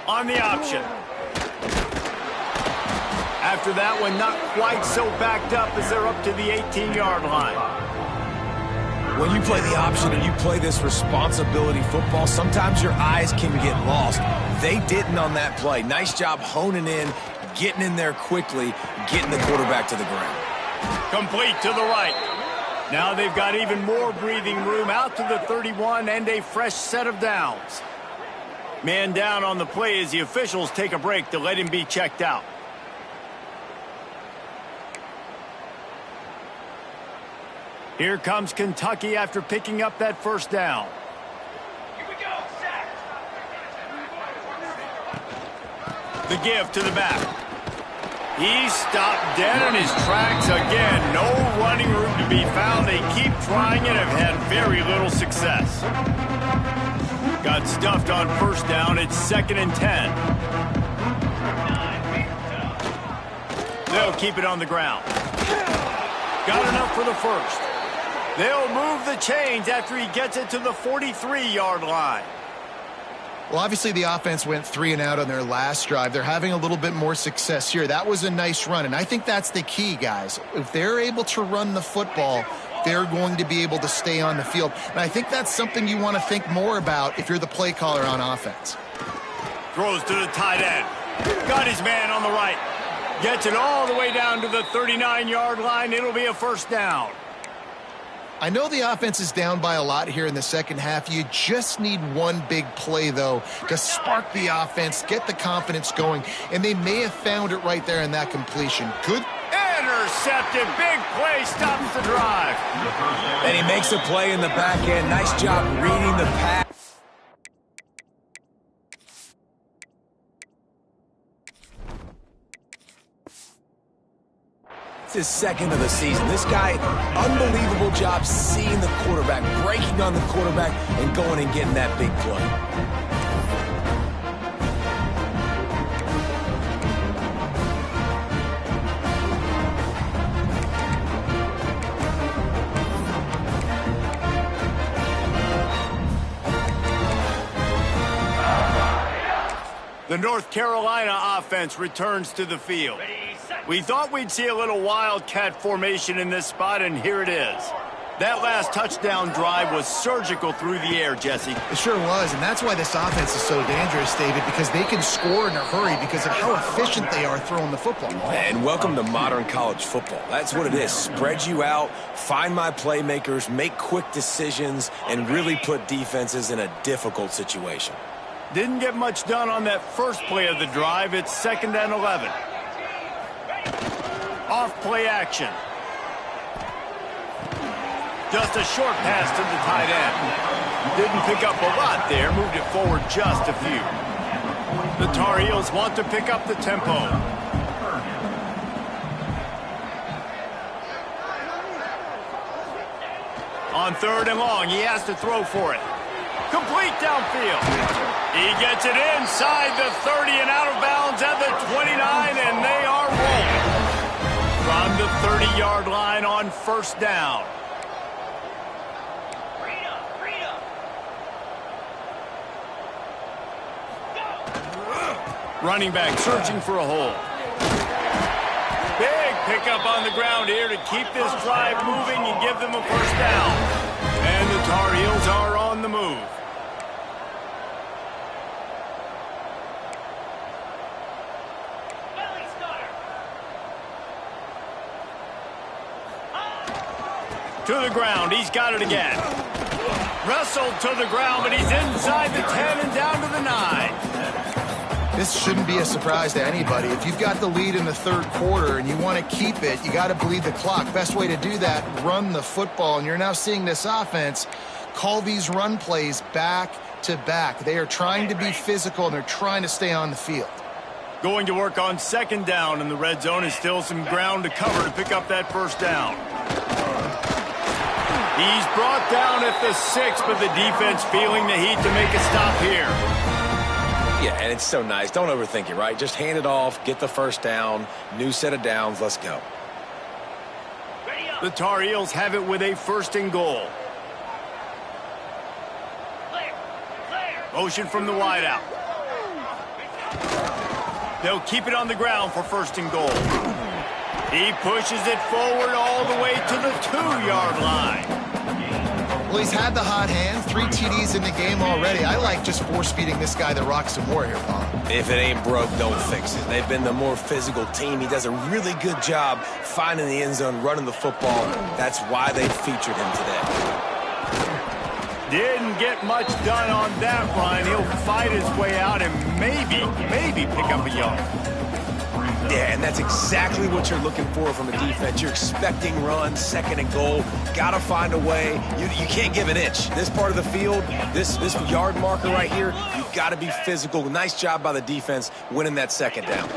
On the option. After that one, not quite so backed up as they're up to the 18-yard line. When you play the option and you play this responsibility football, sometimes your eyes can get lost. They didn't on that play. Nice job honing in, getting in there quickly, getting the quarterback to the ground. Complete to the right. Now they've got even more breathing room out to the 31 and a fresh set of downs. Man down on the play as the officials take a break to let him be checked out. Here comes Kentucky after picking up that first down. Here we go, sack. The give to the back. He stopped dead in his tracks again. No running room to be found. They keep trying it, have had very little success. Got stuffed on first down. It's 2nd and 10. They'll keep it on the ground. Got enough for the first. They'll move the chains after he gets it to the 43-yard line. Well, obviously the offense went 3 and out on their last drive. They're having a little bit more success here. That was a nice run, and I think that's the key, guys. If they're able to run the football, they're going to be able to stay on the field. And I think that's something you want to think more about if you're the play caller on offense. Throws to the tight end. Got his man on the right. Gets it all the way down to the 39-yard line. It'll be a first down. I know the offense is down by a lot here in the second half. You just need one big play, though, to spark the offense, get the confidence going, and they may have found it right there in that completion. Good. Intercepted. Big play. Stops the drive. And he makes a play in the back end. Nice job reading the pass. It's his second of the season. This guy, unbelievable job seeing the quarterback, breaking on the quarterback, and going and getting that big play. The North Carolina offense returns to the field. We thought we'd see a little wildcat formation in this spot, and here it is. That last touchdown drive was surgical through the air, Jesse. It sure was, and that's why this offense is so dangerous, David, because they can score in a hurry because of how efficient they are throwing the football. And welcome to modern college football. That's what it is. Spread you out, find my playmakers, make quick decisions, and really put defenses in a difficult situation. Didn't get much done on that first play of the drive. It's 2nd and 11. Off play action. Just a short pass to the tight end. Didn't pick up a lot there. Moved it forward just a few. The Tar Heels want to pick up the tempo. On 3rd and long, he has to throw for it. Complete downfield. He gets it inside the 30 and out of bounds at the 29, and they are rolling. From the 30-yard line on first down. Running back searching for a hole. Big pickup on the ground here to keep this drive moving and give them a first down. And the Tar Heels are on the move. To the ground. He's got it again. Wrestled to the ground, but he's inside the 10 and down to the 9. This shouldn't be a surprise to anybody. If you've got the lead in the third quarter and you want to keep it, you got to bleed the clock. Best way to do that, run the football. And you're now seeing this offense call these run plays back to back. They are trying to be physical, and they're trying to stay on the field. Going to work on 2nd down, and the red zone is still some ground to cover to pick up that first down. He's brought down at the 6, but the defense feeling the heat to make a stop here. Yeah, and it's so nice. Don't overthink it, right? Just hand it off, get the first down, new set of downs, let's go. The Tar Heels have it with a 1st and goal. Motion from the wideout. They'll keep it on the ground for 1st and goal. He pushes it forward all the way to the 2-yard line. Well, he's had the hot hand, 3 TDs in the game already. I like just force-feeding this guy the rock some more here, Bob. If it ain't broke, don't fix it. They've been the more physical team. He does a really good job finding the end zone, running the football. That's why they featured him today. Didn't get much done on that run. He'll fight his way out and maybe pick up a yard. Yeah, and that's exactly what you're looking for from a defense. You're expecting runs, 2nd and goal. Got to find a way. You can't give an inch. This part of the field, this yard marker right here, you've got to be physical. Nice job by the defense winning that 2nd down.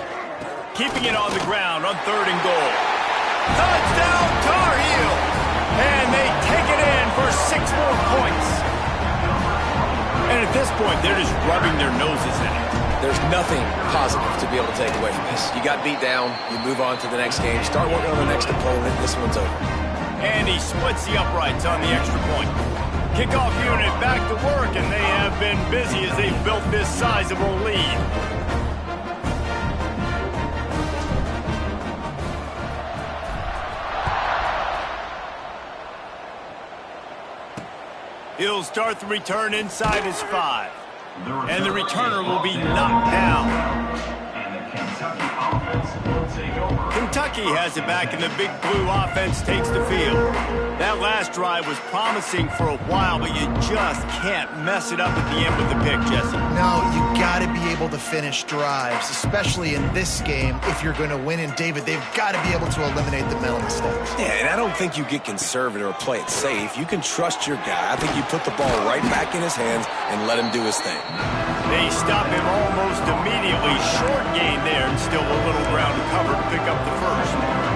Keeping it on the ground on 3rd and goal. Touchdown, Tar Heel! And they take it in for 6 more points. And at this point, they're just rubbing their noses in it. There's nothing positive to be able to take away from this. You got beat down, you move on to the next game, start working on the next opponent, this one's over. And he splits the uprights on the extra point. Kickoff unit back to work, and they have been busy as they've built this sizable lead. He'll start the return inside his 5. And the returner will be knocked down. And the Kentucky offense will take over. Kentucky has it back, and the Big Blue offense takes the field. That last drive was promising for a while, but you just can't mess it up at the end with the pick, Jesse. No, you got to be able to finish drives, especially in this game. If you're going to win, and David, they've got to be able to eliminate the mental mistakes. Yeah, and I don't think you get conservative or play it safe. You can trust your guy. I think you put the ball right back in his hands and let him do his thing. They stop him almost immediately. Short gain there, and still a little ground to cover to pick up the 1st.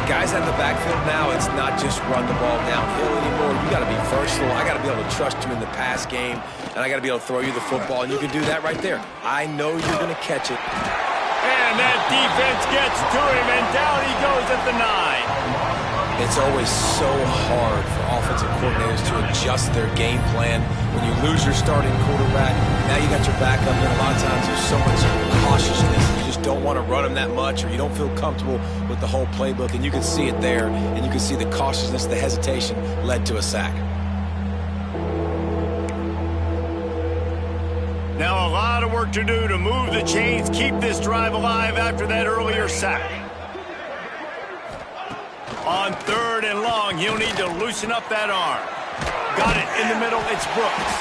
Guys out in the backfield now, it's not just run the ball downhill anymore. You got to be versatile. I got to be able to trust you in the pass game, and I got to be able to throw you the football, and you can do that right there. I know you're going to catch it. And that defense gets to him, and down he goes at the 9. It's always so hard for offensive coordinators to adjust their game plan. When you lose your starting quarterback, now you got your backup, and a lot of times there's so much cautiousness. You just don't want to run them that much, or you don't feel comfortable with the whole playbook, and you can see it there, and you can see the cautiousness, the hesitation led to a sack. Now a lot of work to do to move the chains, keep this drive alive after that earlier sack. On 3rd and long, he'll need to loosen up that arm. Got it in the middle, it's Brooks.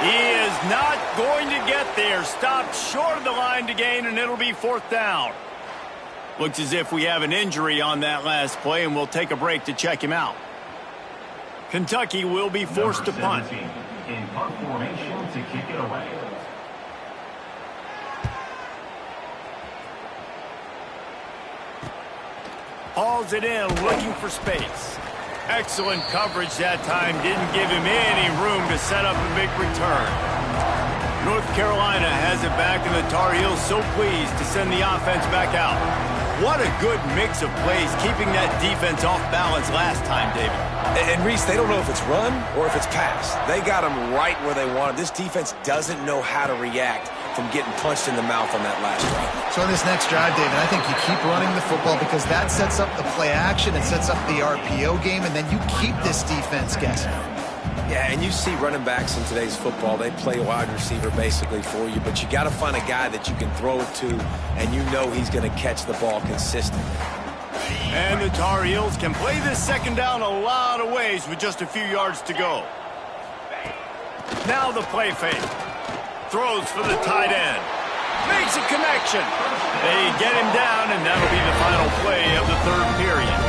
He is not going to get there. Stopped short of the line to gain, and it'll be 4th down. Looks as if we have an injury on that last play, and we'll take a break to check him out. Kentucky will be forced to punt. In punt formation to kick it away. Hauls it in, looking for space. Excellent coverage that time. Didn't give him any room to set up a big return. North Carolina has it back, and the Tar Heels so pleased to send the offense back out. What a good mix of plays, keeping that defense off balance last time, David. And Reese, they don't know if it's run or if it's pass. They got them right where they want it. This defense doesn't know how to react from getting punched in the mouth on that last drive. So in this next drive, David, I think you keep running the football because that sets up the play action, it sets up the RPO game, and then you keep this defense guessing. Yeah, and you see running backs in today's football, they play wide receiver basically for you, but you got to find a guy that you can throw it to, and you know he's going to catch the ball consistently. And the Tar Heels can play this 2nd down a lot of ways with just a few yards to go. Now the play fake. Throws for the tight end. Makes a connection. They get him down, and that'll be the final play of the 3rd period.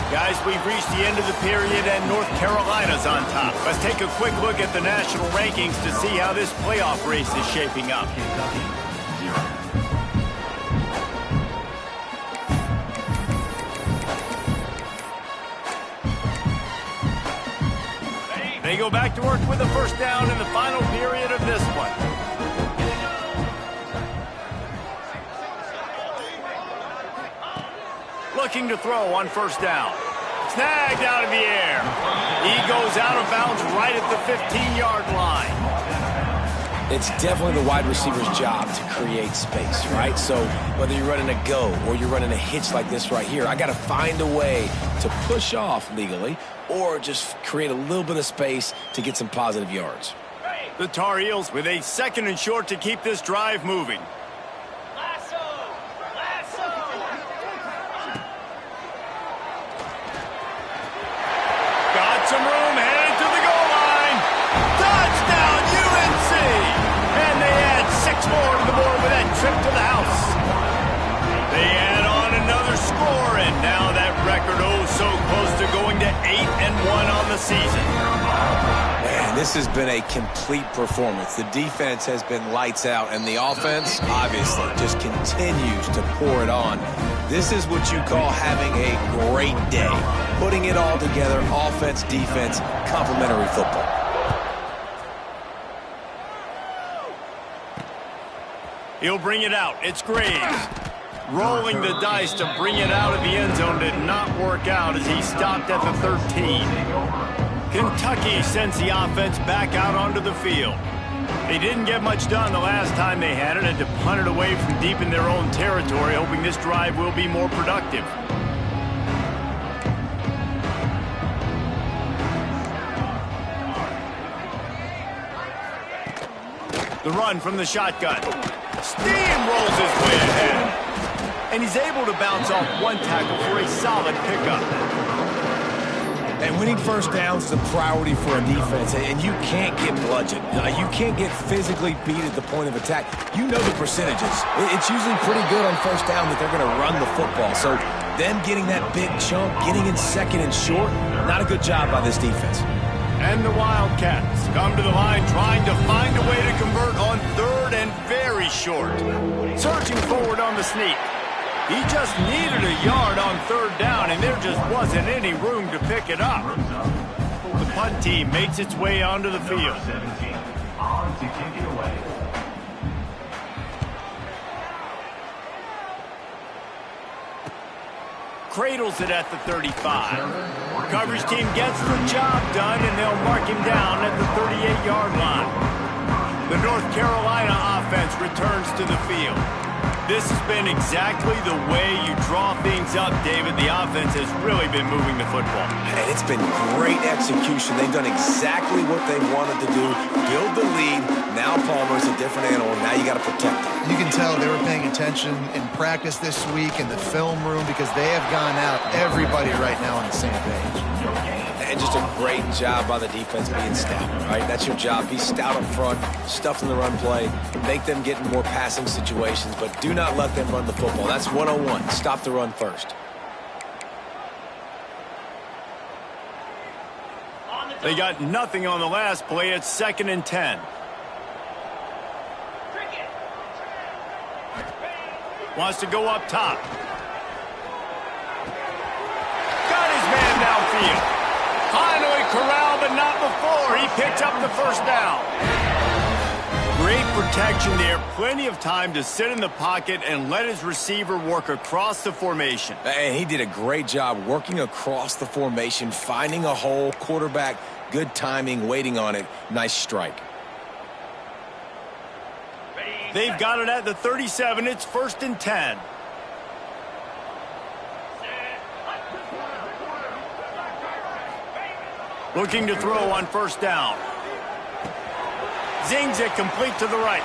Guys, we've reached the end of the period, and North Carolina's on top. Let's take a quick look at the national rankings to see how this playoff race is shaping up. They go back to work with a 1st down in the final period of this one. Looking to throw on 1st down. snagged out of the air. He goes out of bounds right at the 15-yard line. It's definitely the wide receiver's job to create space, right? So whether you're running a go or you're running a hitch like this right here, I got to find a way to push off legally or just create a little bit of space to get some positive yards. The Tar Heels with a 2nd and short to keep this drive moving. Got some room, headed to the goal line. Touchdown, UNC! And they add 6 more to the board with that trip to the house. They add on another score, and now that record so close to going to 8-1 on the season. Man, this has been a complete performance. The defense has been lights out, and the offense, obviously, just continues to pour it on. This is what you call having a great day. Putting it all together, offense, defense, complementary football. He'll bring it out. It's Graves. Rolling the dice to bring it out of the end zone did not work out as he stopped at the 13. Kentucky sends the offense back out onto the field. They didn't get much done the last time they had it, and to punt it away from deep in their own territory, hoping this drive will be more productive. The run from the shotgun. Steamrolls his way ahead. And he's able to bounce off one tackle for a solid pickup. And winning first downs is a priority for a defense, and you can't get bludgeoned. You can't get physically beat at the point of attack. You know the percentages. It's usually pretty good on first down that they're going to run the football. So them getting that big chunk, getting in 2nd and short, not a good job by this defense. And the Wildcats come to the line trying to find a way to convert on 3rd and very short. Surging forward on the sneak. He just needed a yard on 3rd down, and there just wasn't any room to pick it up. The punt team makes its way onto the field. 17 on to kick it away. Cradles it at the 35. Coverage team gets the job done, and they'll mark him down at the 38-yard line. The North Carolina offense returns to the field. This has been exactly the way you draw things up, David. The offense has really been moving the football. And it's been great execution. They've done exactly what they wanted to do. Build the lead. Now Palmer's a different animal. Now you got to protect him. You can tell they were paying attention in practice this week in the film room because they have gone out, everybody right now on the same page. And just a great job by the defense being stout, right? That's your job. Be stout up front, stuff in the run play, make them get in more passing situations, but do not let them run the football. That's 101. Stop the run first. They got nothing on the last play. It's 2nd and 10. Wants to go up top. Got his man downfield. Finally corralled, but not before. He picked up the 1st down. Great protection there. Plenty of time to sit in the pocket and let his receiver work across the formation. And he did a great job working across the formation, finding a hole, quarterback, good timing, waiting on it. Nice strike. They've got it at the 37. It's 1st and 10. Looking to throw on 1st down. Zings it complete to the right.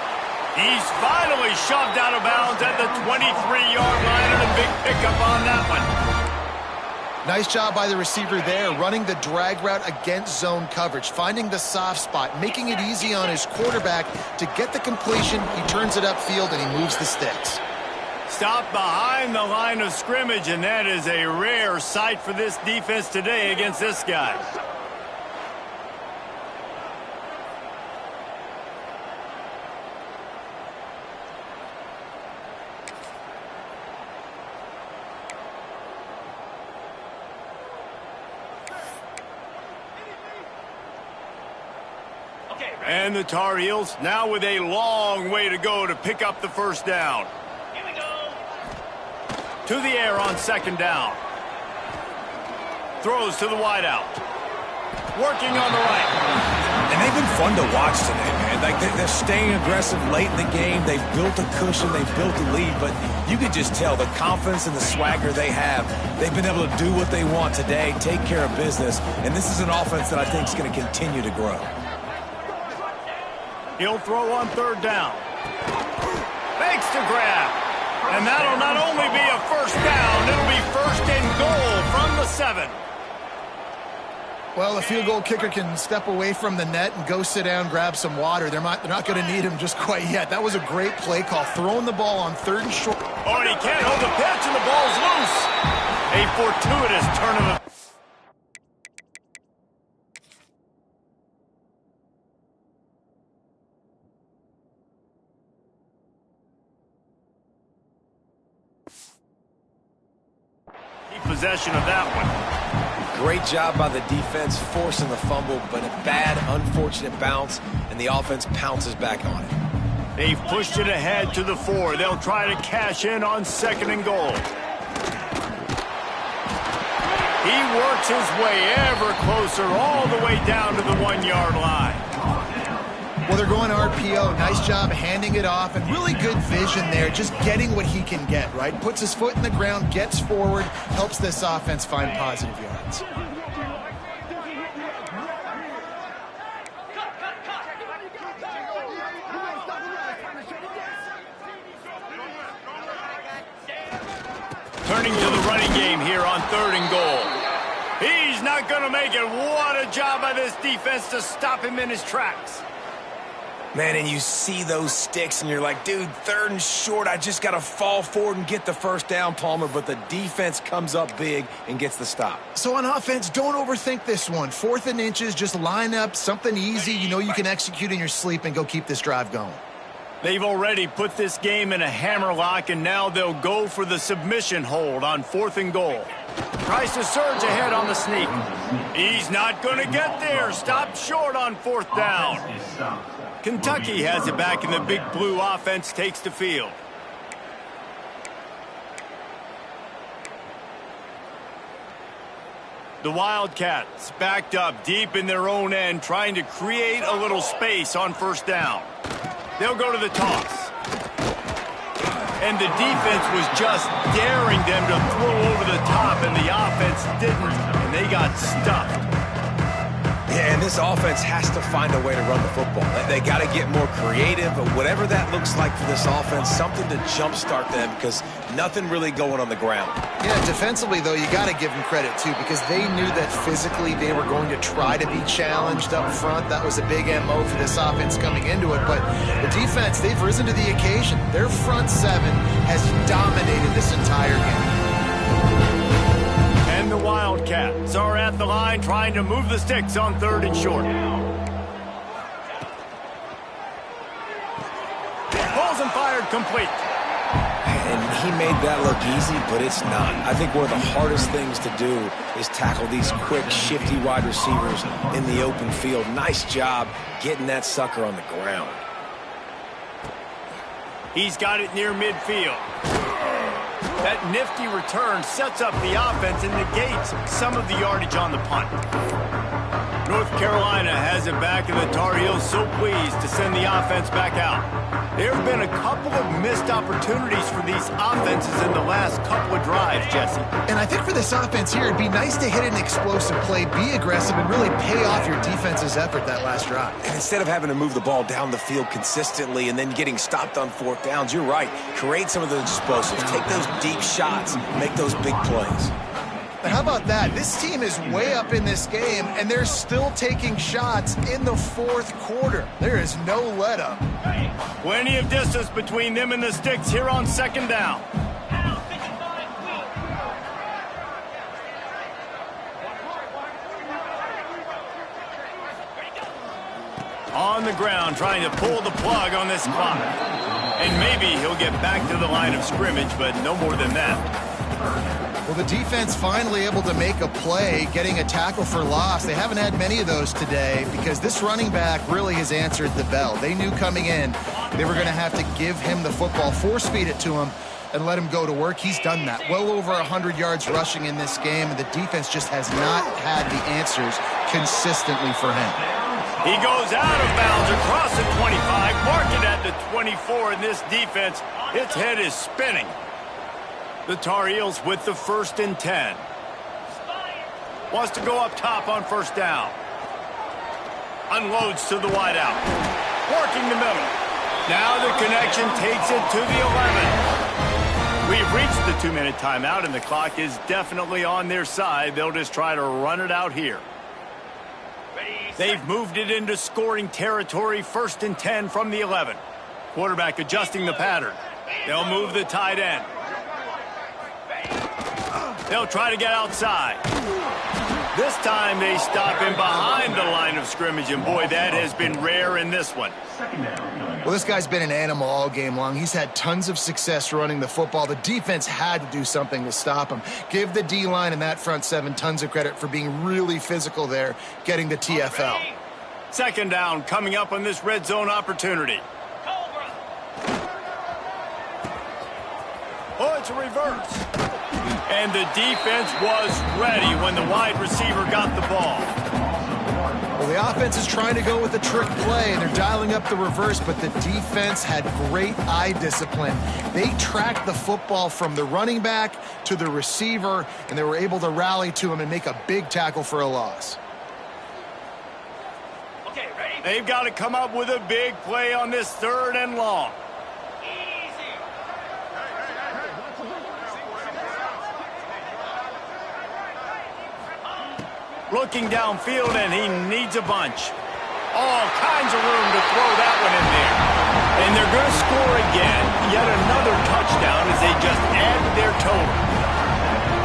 He's finally shoved out of bounds at the 23-yard line, and a big pickup on that one. Nice job by the receiver there, running the drag route against zone coverage, finding the soft spot, making it easy on his quarterback to get the completion. He turns it upfield, and he moves the sticks. Stopped behind the line of scrimmage, and that is a rare sight for this defense today against this guy. And the Tar Heels now with a long way to go to pick up the 1st down. Here we go. To the air on 2nd down. throws to the wideout. Working on the right. And they've been fun to watch today, man. Like, they're staying aggressive late in the game. They've built a cushion. They've built a lead. But you could just tell the confidence and the swagger they have. They've been able to do what they want today, take care of business. And this is an offense that I think is going to continue to grow. He'll throw on third down. Fakes to grab. And that'll not only be a first down, it'll be first and goal from the 7. Well, the field goal kicker can step away from the net and go sit down, grab some water. They're not going to need him just quite yet. That was a great play call. Throwing the ball on third and short. Oh, and he can't hold the pitch, and the ball's loose. A fortuitous turn of the... Possession of that one. Great job by the defense forcing the fumble, but a bad, unfortunate bounce, and the offense pounces back on it. They've pushed it ahead to the 4. They'll try to cash in on second and goal. He works his way ever closer all the way down to the 1-yard line. Well, they're going RPO. Nice job handing it off, and really good vision there, just getting what he can get, right? Puts his foot in the ground, gets forward, helps this offense find positive yards. Turning to the running game here on third and goal. He's not going to make it. What a job by this defense to stop him in his tracks. Man, and you see those sticks, and you're like, dude, third and short, I just got to fall forward and get the first down, Palmer, but the defense comes up big and gets the stop. So on offense, don't overthink this one. 4th and inches, just line up something easy you know you can execute in your sleep and go keep this drive going. They've already put this game in a hammerlock, and now they'll go for the submission hold on 4th and goal. Tries to surge ahead on the sneak. He's not going to get there. Stopped short on 4th down. Kentucky has it back, and the big blue offense takes the field. The Wildcats backed up deep in their own end, trying to create a little space on first down. They'll go to the toss. And the defense was just daring them to throw over the top, and the offense didn't, and they got stuffed. Yeah, and this offense has to find a way to run the football. They got to get more creative, but whatever that looks like for this offense, something to jumpstart them, because nothing really going on the ground. Yeah, defensively, though, you got to give them credit, too, because they knew that physically they were going to try to be challenged up front. That was a big MO for this offense coming into it, but the defense, they've risen to the occasion. Their front 7 has dominated this entire game. And the Wildcats are at the line trying to move the sticks on third and short. Balls and fired complete. And he made that look easy, but it's not. I think one of the hardest things to do is tackle these quick, shifty wide receivers in the open field. Nice job getting that sucker on the ground. He's got it near midfield. That nifty return sets up the offense and negates some of the yardage on the punt. North Carolina has it back, and the Tar Heels so pleased to send the offense back out. There have been a couple of missed opportunities for these offenses in the last couple of drives, Jesse. And I think for this offense here, it'd be nice to hit an explosive play, be aggressive, and really pay off your defense's effort that last drive. And instead of having to move the ball down the field consistently and then getting stopped on 4th downs, you're right. Create some of those explosives. Take those deep shots. Make those big plays. But how about that? This team is way up in this game, and they're still taking shots in the 4th quarter. There is no let-up. Plenty of distance between them and the sticks here on second down. On the ground, trying to pull the plug on this clock. And maybe he'll get back to the line of scrimmage, but no more than that. Well, the defense finally able to make a play, getting a tackle for loss. They haven't had many of those today because this running back really has answered the bell. They knew coming in they were going to have to give him the football, force feed it to him. and let him go to work. He's done that. Well over 100 yards rushing in this game, and the defense just has not had the answers consistently for him. He goes out of bounds across the 25, mark it at the 24, and this defense, its head is spinning. The Tar Heels with the 1st and 10. Wants to go up top on 1st down. Unloads to the wideout. Working the middle. Now the connection takes it to the 11. We've reached the 2-minute timeout, and the clock is definitely on their side. They'll just try to run it out here. They've moved it into scoring territory, 1st and 10 from the 11. Quarterback adjusting the pattern. They'll move the tight end. They'll try to get outside. This time they stop him behind the line of scrimmage, and boy, that has been rare in this one. Well, this guy's been an animal all game long. He's had tons of success running the football. The defense had to do something to stop him. Give the D-line and that front 7 tons of credit for being really physical there, getting the TFL. 2nd down coming up on this red zone opportunity. Oh, it's a reverse. And the defense was ready when the wide receiver got the ball. Well, the offense is trying to go with a trick play, and they're dialing up the reverse, but the defense had great eye discipline. They tracked the football from the running back to the receiver, and they were able to rally to him and make a big tackle for a loss. Okay, ready? They've got to come up with a big play on this 3rd and long. Looking downfield, and he needs a bunch. All kinds of room to throw that one in there. And they're going to score again. Yet another touchdown as they just add to their total.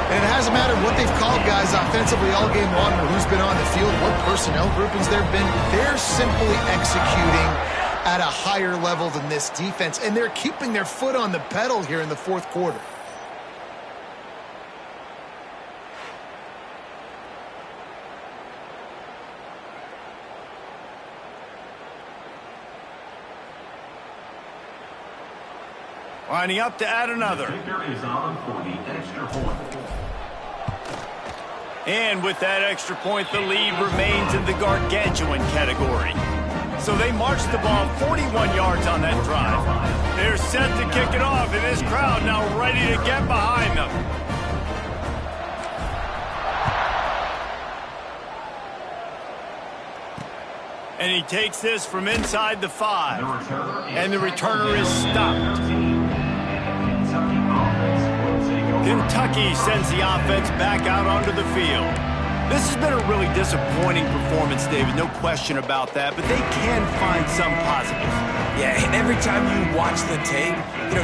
And it hasn't mattered what they've called guys offensively all game long, or who's been on the field, what personnel groupings there have been. They're simply executing at a higher level than this defense, and they're keeping their foot on the pedal here in the 4th quarter. Lining up to add another. And with that extra point, the lead remains in the gargantuan category. So they march the ball 41 yards on that drive. They're set to kick it off, and this crowd now ready to get behind them. And he takes this from inside the 5. And the returner is stopped. Kentucky sends the offense back out onto the field. This has been a really disappointing performance, David, no question about that, but they can find some positives. Yeah, every time you watch the tape,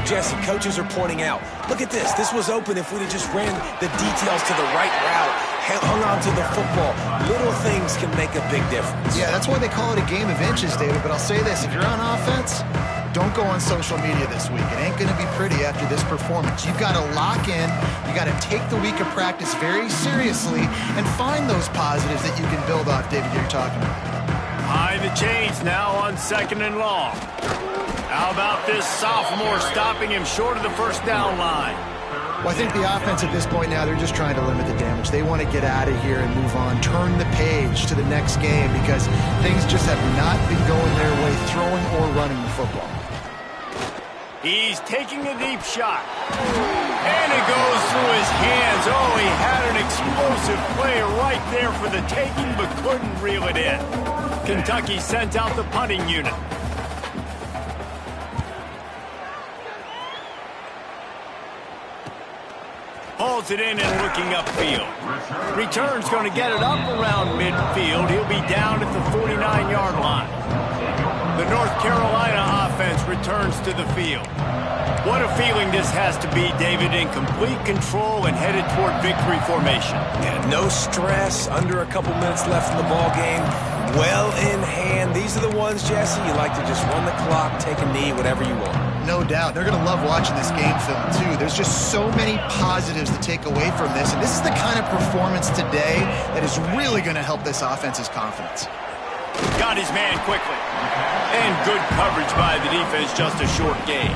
Jesse, coaches are pointing out, look at this. This was open if we'd have just ran the details to the right route, hung on to the football. Little things can make a big difference. Yeah, that's why they call it a game of inches, David, but I'll say this. If you're on offense, don't go on social media this week. It ain't going to be pretty after this performance. You've got to lock in. You got to take the week of practice very seriously and find those positives that you can build off, David, you're talking about. High the chains now on 2nd and long. How about this sophomore stopping him short of the 1st down line? Well, I think the offense at this point now, they're just trying to limit the damage. They want to get out of here and move on, turn the page to the next game because things just have not been going their way, throwing or running the football. He's taking a deep shot. And it goes through his hands. Oh, he had an explosive play right there for the taking, but couldn't reel it in. Kentucky sent out the punting unit. Hauls it in and looking upfield. Return's going to get it up around midfield. He'll be down at the 49-yard line. The North Carolina offense returns to the field. What a feeling this has to be, David, in complete control and headed toward victory formation. Yeah, no stress, under a couple minutes left in the ball game. Well in hand. These are the ones, Jesse, you like to just run the clock, take a knee, whatever you want. No doubt. They're going to love watching this game film, too. There's just so many positives to take away from this, and this is the kind of performance today that is really going to help this offense's confidence. Got his man quickly. And good coverage by the defense, just a short gain.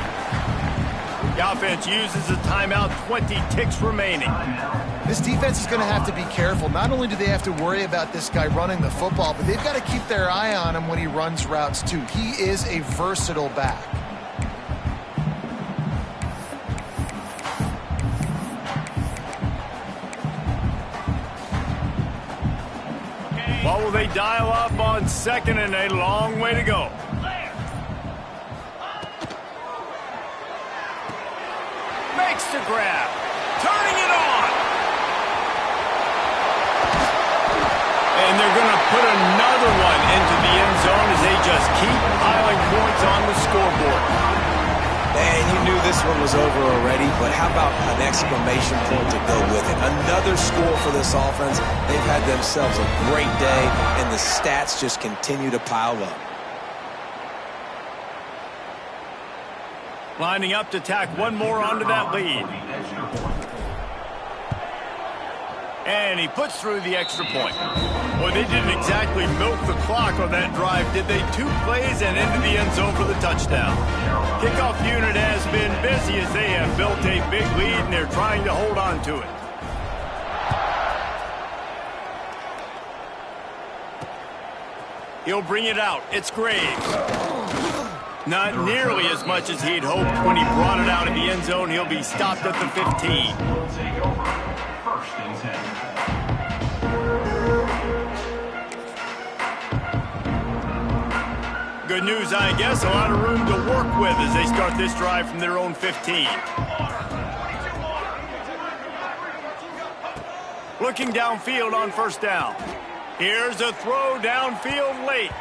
The offense uses a timeout, 20 ticks remaining. This defense is going to have to be careful. Not only do they have to worry about this guy running the football, but they've got to keep their eye on him when he runs routes too. He is a versatile back. What will they dial up on 2nd and a long way to go? Makes the grab. Turning it on. And they're going to put another one into the end zone as they just keep piling points on the scoreboard. And you knew this one was over already, but how about an exclamation point to go with it? Another score for this offense. They've had themselves a great day, and the stats just continue to pile up. Lining up to tack one more onto that lead. And he puts through the extra point. Well, they didn't exactly milk the clock on that drive, did they? 2 plays and into the end zone for the touchdown. Kickoff unit has been busy as they have built a big lead, and they're trying to hold on to it. He'll bring it out. It's Graves. Not nearly as much as he'd hoped when he brought it out in the end zone. He'll be stopped at the 15. Will take over. 1st and 10. Good news, I guess. A lot of room to work with as they start this drive from their own 15. Looking downfield on 1st down. Here's a throw downfield late.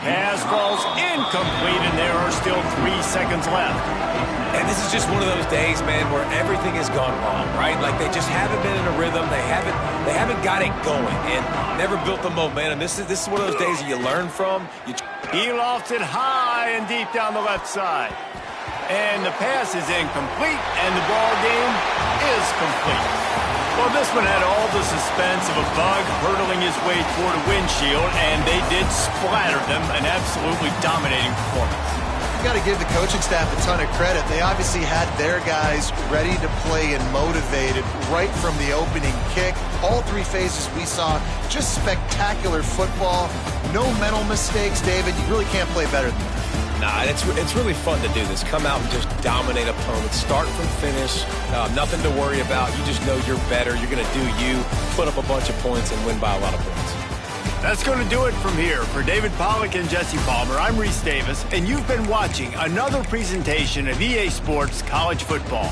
Pass falls incomplete, and there are still 3 seconds left. And this is just one of those days, man, where everything has gone wrong, right? Like they just haven't been in a rhythm. They haven't got it going and never built the momentum. This is one of those days that you learn from. He lofts it high and deep down the left side. And the pass is incomplete, and the ball game is complete. Well, this one had all the suspense of a bug hurtling his way toward a windshield, and they did splatter them. An absolutely dominating performance. You got to give the coaching staff a ton of credit. They obviously had their guys ready to play and motivated right from the opening kick. All 3 phases we saw, just spectacular football. No mental mistakes, David. You really can't play better than that. Nah, it's really fun to do this. Come out and just dominate opponents. Start from finish. Nothing to worry about. You just know you're better. You're going to do you, put up a bunch of points, and win by a lot of points. That's going to do it from here. For David Pollack and Jesse Palmer, I'm Reese Davis, and you've been watching another presentation of EA Sports College Football.